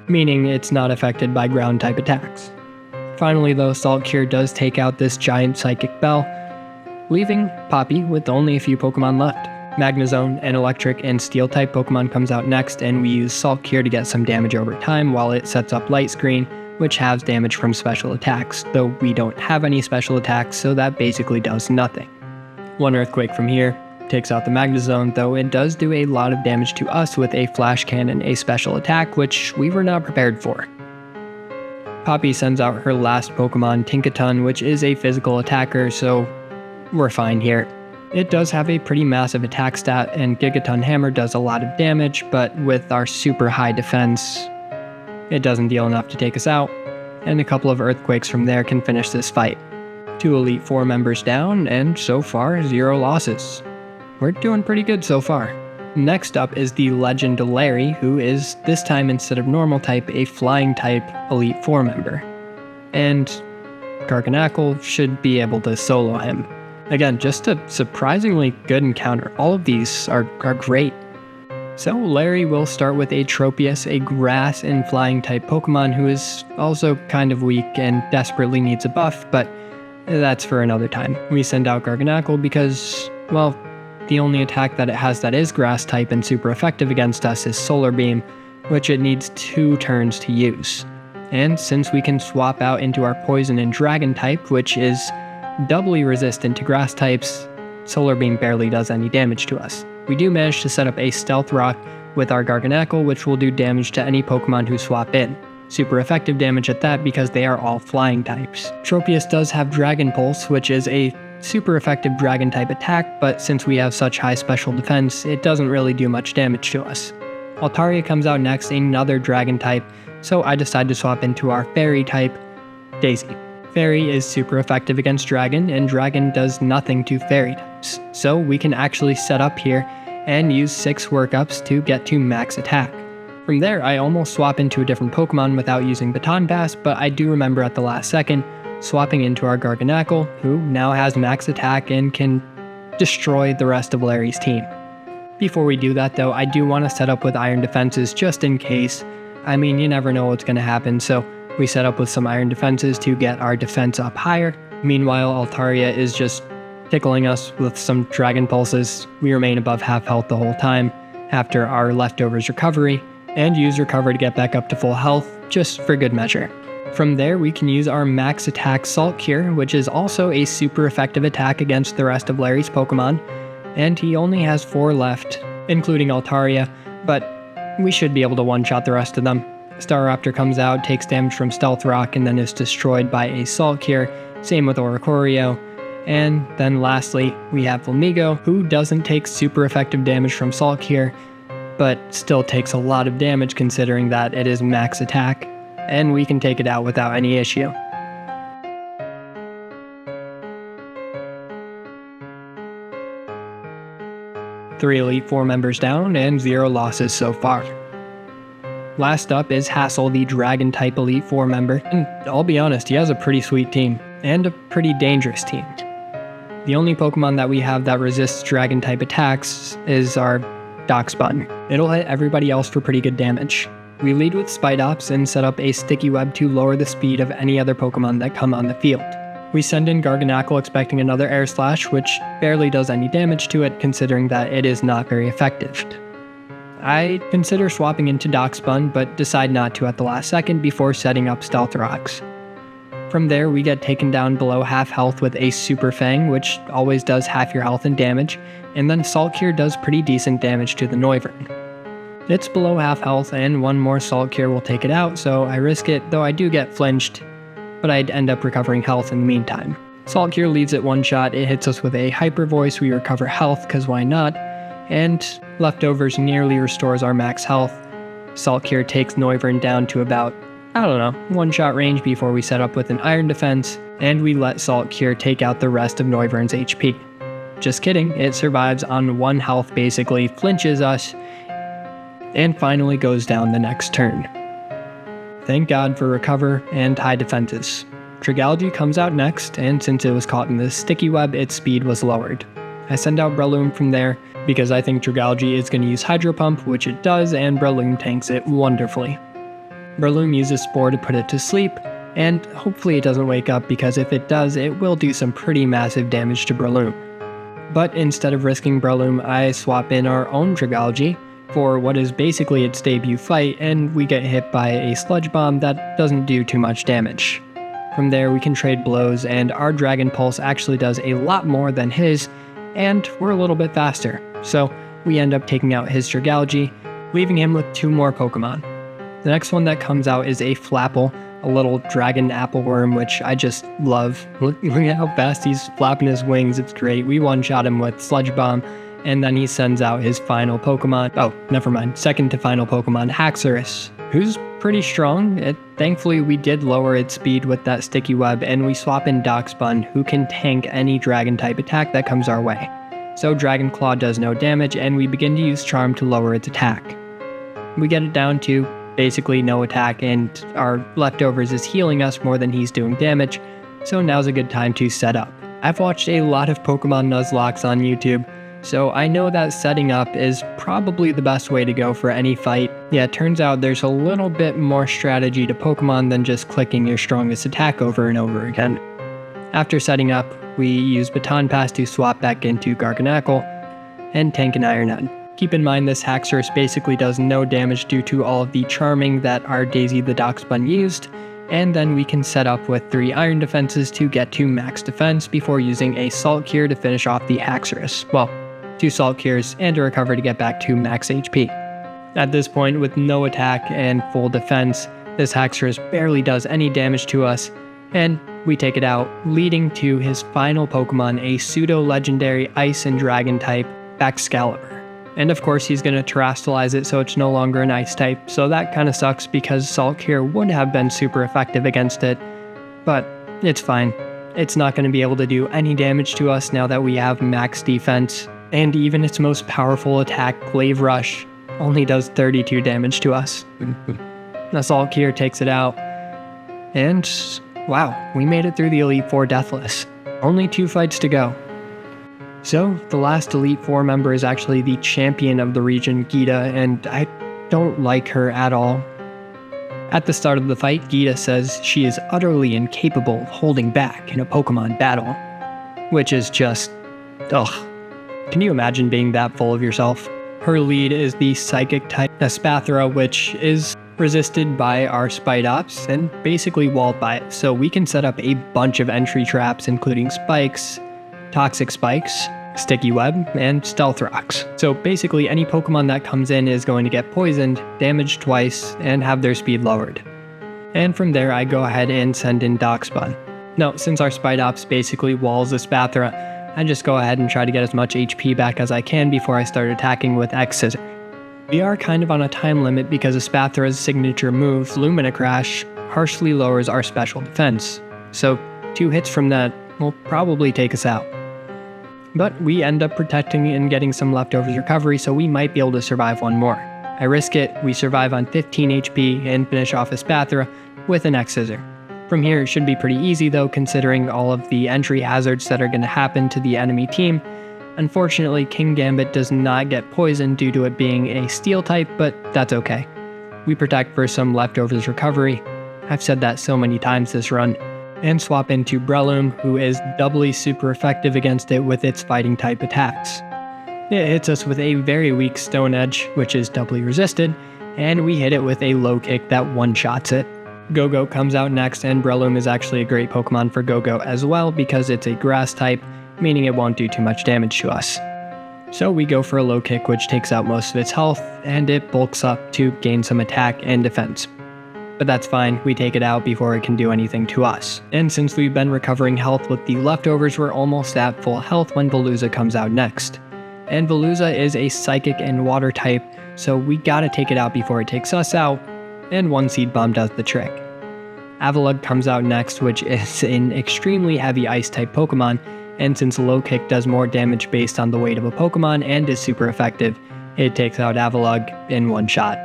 meaning it's not affected by ground type attacks. Finally though, Salt Cure does take out this giant Psychic Bell, leaving Poppy with only a few Pokemon left. Magnezone, an Electric and Steel type Pokemon comes out next, and we use Salt Cure to get some damage over time while it sets up Light Screen, which has damage from special attacks, though we don't have any special attacks, so that basically does nothing. One Earthquake from here takes out the Magnezone, though it does do a lot of damage to us with a Flash Cannon, a special attack, which we were not prepared for. Poppy sends out her last Pokemon, Tinkaton, which is a physical attacker, so we're fine here. It does have a pretty massive attack stat, and Gigaton Hammer does a lot of damage, but with our super high defense, it doesn't deal enough to take us out, and a couple of Earthquakes from there can finish this fight. 2 Elite Four members down, and so far, 0 losses. We're doing pretty good so far. Next up is the Legend Larry, who is, this time instead of normal type, a flying type Elite Four member. And Garganacl should be able to solo him. Again, just a surprisingly good encounter. All of these are great. So Larry will start with a Tropius, a grass and flying type Pokemon who is also kind of weak and desperately needs a buff, but that's for another time. We send out Garganacl because, well, the only attack that it has that is grass type and super effective against us is Solar Beam, which it needs 2 turns to use. And since we can swap out into our Poison and Dragon type, which is doubly resistant to grass types, Solar Beam barely does any damage to us. We do manage to set up a Stealth Rock with our Garganacl, which will do damage to any Pokemon who swap in. Super effective damage at that because they are all flying types. Tropius does have Dragon Pulse, which is a super effective dragon type attack, but since we have such high special defense, it doesn't really do much damage to us. Altaria comes out next, another dragon type, so I decide to swap into our fairy type, Daisy. Fairy is super effective against dragon, and dragon does nothing to fairy types, so we can actually set up here and use 6 workups to get to max attack. From there, I almost swap into a different Pokemon without using Baton Pass, but I do remember at the last second, swapping into our Garganacl, who now has max attack and can destroy the rest of Larry's team. Before we do that though, I do want to set up with Iron Defenses just in case. I mean, you never know what's going to happen, so we set up with some Iron Defenses to get our defense up higher. Meanwhile, Altaria is just tickling us with some Dragon Pulses. We remain above half health the whole time after our Leftovers recovery, and use Recover to get back up to full health, just for good measure. From there, we can use our max attack Salt Cure, which is also a super effective attack against the rest of Larry's Pokemon, and he only has 4 left, including Altaria, but we should be able to one-shot the rest of them. Staraptor comes out, takes damage from Stealth Rock, and then is destroyed by a Salt Cure, same with Oricorio. And then lastly, we have Flamigo, who doesn't take super effective damage from Salt Cure, but still takes a lot of damage considering that it is max attack, and we can take it out without any issue. Three Elite Four members down and 0 losses so far. Last up is Hassel, the Dragon-type Elite Four member, and I'll be honest, he has a pretty sweet team, and a pretty dangerous team. The only Pokemon that we have that resists Dragon-type attacks is our Doxbun. It'll hit everybody else for pretty good damage. We lead with Spidops and set up a Sticky Web to lower the speed of any other Pokemon that come on the field. We send in Garganacl expecting another Air Slash, which barely does any damage to it considering that it is not very effective. I consider swapping into Doxbun, but decide not to at the last second before setting up Stealth Rocks. From there, we get taken down below half health with a Super Fang, which always does half your health and damage, and then Salt Cure does pretty decent damage to the Noivern. It's below half health, and one more Salt Cure will take it out, so I risk it, though I do get flinched, but I'd end up recovering health in the meantime. Salt Cure leaves it one shot, it hits us with a Hyper Voice, we recover health, cause why not, and Leftovers nearly restores our max health. Salt Cure takes Noivern down to about, I don't know, one-shot range before we set up with an Iron Defense, and we let Salt Cure take out the rest of Noivern's HP. Just kidding, it survives on 1 health basically, flinches us, and finally goes down the next turn. Thank God for Recover and high defenses. Dragalge comes out next, and since it was caught in the Sticky Web, its speed was lowered. I send out Breloom from there, because I think Dragalge is going to use Hydro Pump, which it does, and Breloom tanks it wonderfully. Breloom uses Spore to put it to sleep, and hopefully it doesn't wake up because if it does, it will do some pretty massive damage to Breloom. But instead of risking Breloom, I swap in our own Dragalge for what is basically its debut fight, and we get hit by a Sludge Bomb that doesn't do too much damage. From there, we can trade blows, and our Dragon Pulse actually does a lot more than his, and we're a little bit faster. So we end up taking out his Dragalge, leaving him with 2 more Pokemon. The next one that comes out is a Flapple, a little dragon apple worm, which I just love. Look at how fast he's flapping his wings, it's great. We one-shot him with Sludge Bomb, and then he sends out his final Pokemon. Oh, never mind. Second to final Pokemon, Haxorus, who's pretty strong. Thankfully, we did lower its speed with that Sticky Web, and we swap in Doxbun, who can tank any Dragon-type attack that comes our way. So Dragon Claw does no damage, and we begin to use Charm to lower its attack. We get it down to basically no attack, and our Leftovers is healing us more than he's doing damage, so now's a good time to set up. I've watched a lot of Pokemon Nuzlocks on YouTube, so I know that setting up is probably the best way to go for any fight. Yeah, it turns out there's a little bit more strategy to Pokemon than just clicking your strongest attack over and over again. After setting up, we use Baton Pass to swap back into Garganacl, and tank an Iron Head. Keep in mind this Haxorus basically does no damage due to all of the charming that our Daisy the Darkspawn used, and then we can set up with 3 Iron Defenses to get to max defense before using a Salt Cure to finish off the Haxorus. Well, 2 Salt Cures and a Recover to get back to max HP. At this point, with no attack and full defense, this Haxorus barely does any damage to us, and we take it out, leading to his final Pokemon, a pseudo-legendary Ice and Dragon type, Excalibur. And of course he's going to terrestrialize it so it's no longer an Ice type, so that kind of sucks because Salt Cure would have been super effective against it, but it's fine. It's not going to be able to do any damage to us now that we have max defense, and even its most powerful attack, Glaive Rush, only does 32 damage to us. The Salt Cure takes it out, and wow, we made it through the Elite Four deathless. Only 2 fights to go. So, the last Elite Four member is actually the champion of the region, Gita, and I don't like her at all. At the start of the fight, Gita says she is utterly incapable of holding back in a Pokemon battle, which is just, ugh. Can you imagine being that full of yourself? Her lead is the Psychic type Espathra, which is resisted by our Spidops and basically walled by it, so we can set up a bunch of entry traps including Spikes, Toxic Spikes, Sticky Web, and Stealth Rocks. So basically any Pokemon that comes in is going to get poisoned, damaged twice, and have their speed lowered. And from there I go ahead and send in Darkspawn. Now, since our Spidops basically walls the Espathra, I just go ahead and try to get as much HP back as I can before I start attacking with X-Scissor. We are kind of on a time limit because Espathra's signature move, Lumina Crash, harshly lowers our special defense, so 2 hits from that will probably take us out. But we end up protecting and getting some leftovers recovery, so we might be able to survive one more. I risk it, we survive on 15 HP and finish off Espathra with an X-Scissor. From here it should be pretty easy though, considering all of the entry hazards that are going to happen to the enemy team. Unfortunately, King Gambit does not get poisoned due to it being a Steel type, but that's okay. We protect for some leftovers recovery, I've said that so many times this run, and swap into Breloom, who is doubly super effective against it with its fighting type attacks. It hits us with a very weak Stone Edge, which is doubly resisted, and we hit it with a low kick that one-shots it. Go-Go comes out next, and Breloom is actually a great Pokemon for Go-Go as well because it's a grass type, meaning it won't do too much damage to us. So we go for a low kick, which takes out most of its health, and it bulks up to gain some attack and defense. But that's fine, we take it out before it can do anything to us. And since we've been recovering health with the leftovers, we're almost at full health when Veluza comes out next. And Veluza is a Psychic and Water type, so we gotta take it out before it takes us out, and one Seed Bomb does the trick. Avalugg comes out next, which is an extremely heavy Ice type Pokemon, and since Low Kick does more damage based on the weight of a Pokemon and is super effective, it takes out Avalugg in one shot.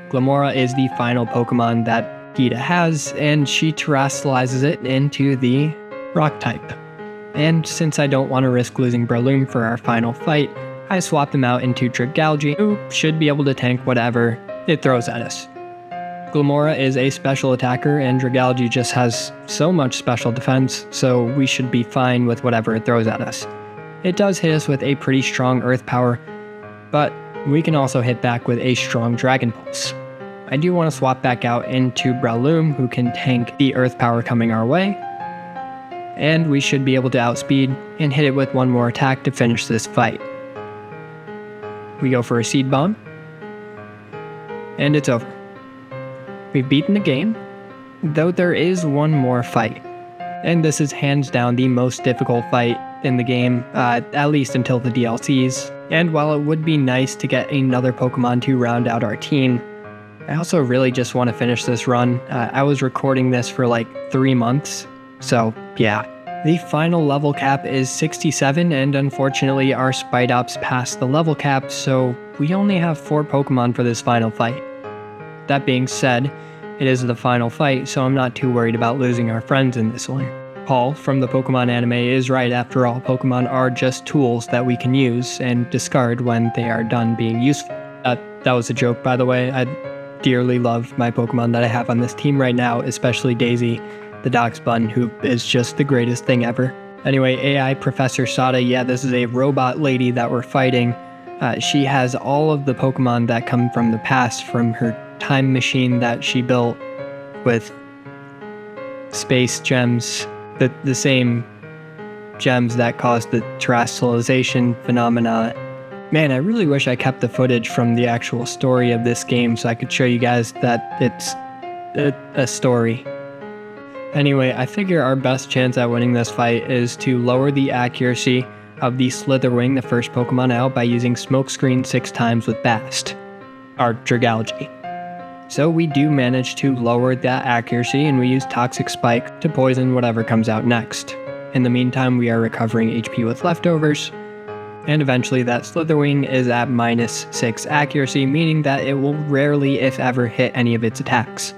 Glamora is the final Pokemon that Gita has, and she terrestrializes it into the Rock type. And since I don't want to risk losing Breloom for our final fight, I swap them out into Dragalge, who should be able to tank whatever it throws at us. Glamora is a special attacker, and Dragalge just has so much special defense, so we should be fine with whatever it throws at us. It does hit us with a pretty strong Earth Power, but we can also hit back with a strong Dragon Pulse. I do want to swap back out into Breloom, who can tank the Earth Power coming our way, and we should be able to outspeed and hit it with one more attack to finish this fight. We go for a Seed Bomb, and it's over. We've beaten the game, though there is one more fight, and this is hands down the most difficult fight in the game, at least until the DLCs, and while it would be nice to get another Pokemon to round out our team, I also really just want to finish this run. I was recording this for like 3 months, so yeah. The final level cap is 67, and unfortunately our Spidops passed the level cap, so we only have 4 Pokemon for this final fight. That being said, it is the final fight, so I'm not too worried about losing our friends in this one. Paul from the Pokemon anime is right. After all, Pokemon are just tools that we can use and discard when they are done being useful. That was a joke, by the way. I dearly love my Pokemon that I have on this team right now, especially Daisy, the Darkspawn, who is just the greatest thing ever. Anyway, AI Professor Sada, yeah, this is a robot lady that we're fighting. She has all of the Pokemon that come from the past from her time machine that she built with space gems, the same gems that caused the terrestrialization phenomena. Man, I really wish I kept the footage from the actual story of this game so I could show you guys that it's a story. Anyway, I figure our best chance at winning this fight is to lower the accuracy of the Slitherwing, the first Pokemon out, by using Smokescreen 6 times with Bast, our Dragalge. So we do manage to lower that accuracy, and we use Toxic Spike to poison whatever comes out next. In the meantime, we are recovering HP with leftovers, and eventually that Slitherwing is at -6 accuracy, meaning that it will rarely, if ever, hit any of its attacks.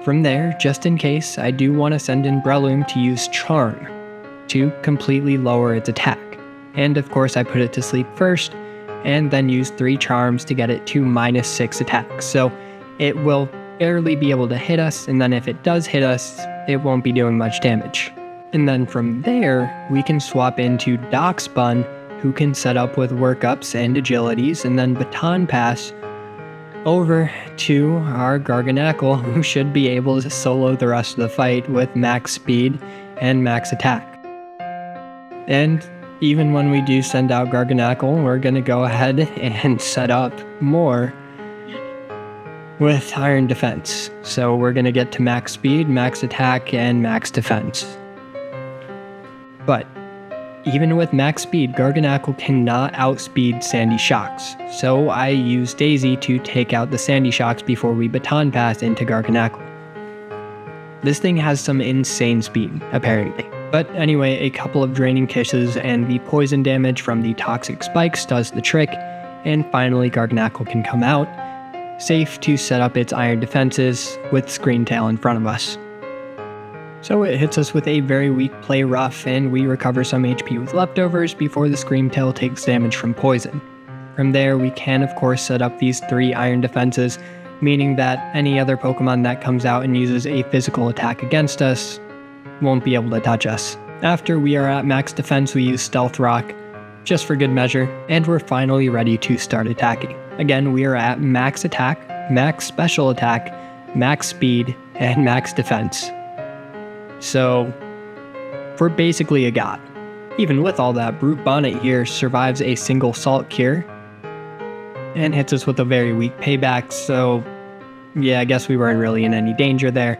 From there, just in case, I do want to send in Breloom to use Charm to completely lower its attack. And of course I put it to sleep first, and then use 3 charms to get it to -6 attacks. So it will barely be able to hit us, and then if it does hit us, it won't be doing much damage. And then from there, we can swap into Darkspun, who can set up with workups and agilities, and then Baton Pass over to our Garganacl, who should be able to solo the rest of the fight with max speed and max attack. And even when we do send out Garganacl, we're going to go ahead and set up more with Iron Defense. So we're going to get to max speed, max attack, and max defense. But even with max speed, Garganacl cannot outspeed Sandy Shocks, so I use Daisy to take out the Sandy Shocks before we Baton Pass into Garganacl. This thing has some insane speed, apparently. But anyway, a couple of Draining Kisses and the poison damage from the Toxic Spikes does the trick, and finally Garganacl can come out, safe to set up its Iron Defenses with Screen Tail in front of us. So it hits us with a very weak Play Rough, and we recover some HP with leftovers before the Scream Tail takes damage from poison. From there, we can of course set up these 3 Iron Defenses, meaning that any other Pokemon that comes out and uses a physical attack against us won't be able to touch us. After we are at max defense, we use Stealth Rock, just for good measure, and we're finally ready to start attacking. Again, we are at max attack, max special attack, max speed, and max defense. So, we're basically a god. Even with all that, Brute Bonnet here survives a single Salt Cure, and hits us with a very weak payback, so yeah, I guess we weren't really in any danger there,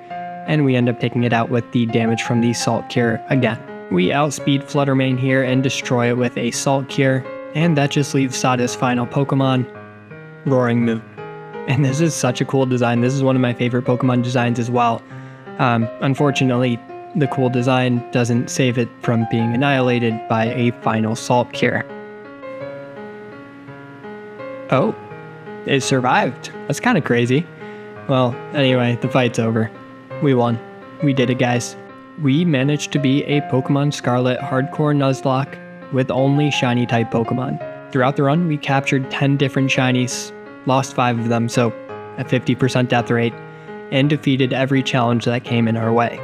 and we end up taking it out with the damage from the Salt Cure again. We outspeed Fluttermane here and destroy it with a Salt Cure, and that just leaves Sada's final Pokemon, Roaring Moon. And this is such a cool design. This is one of my favorite Pokemon designs as well. Unfortunately, the cool design doesn't save it from being annihilated by a final Salt Cure. Oh, it survived. That's kind of crazy. Well, anyway, the fight's over. We won. We did it, guys. We managed to be a Pokemon Scarlet hardcore Nuzlocke with only shiny type Pokemon. Throughout the run, we captured 10 different shinies, lost 5 of them, so a 50% death rate, and defeated every challenge that came in our way.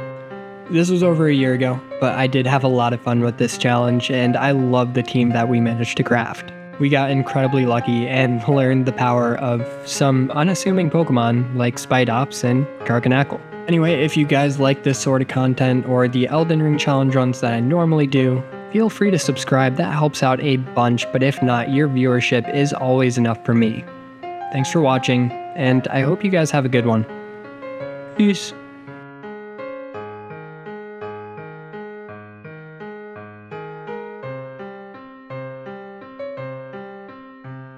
This was over a year ago, but I did have a lot of fun with this challenge, and I love the team that we managed to craft. We got incredibly lucky and learned the power of some unassuming Pokemon like Spidops and Garganacl. Anyway, if you guys like this sort of content or the Elden Ring challenge runs that I normally do, feel free to subscribe. That helps out a bunch, but if not, your viewership is always enough for me. Thanks for watching, and I hope you guys have a good one. Peace.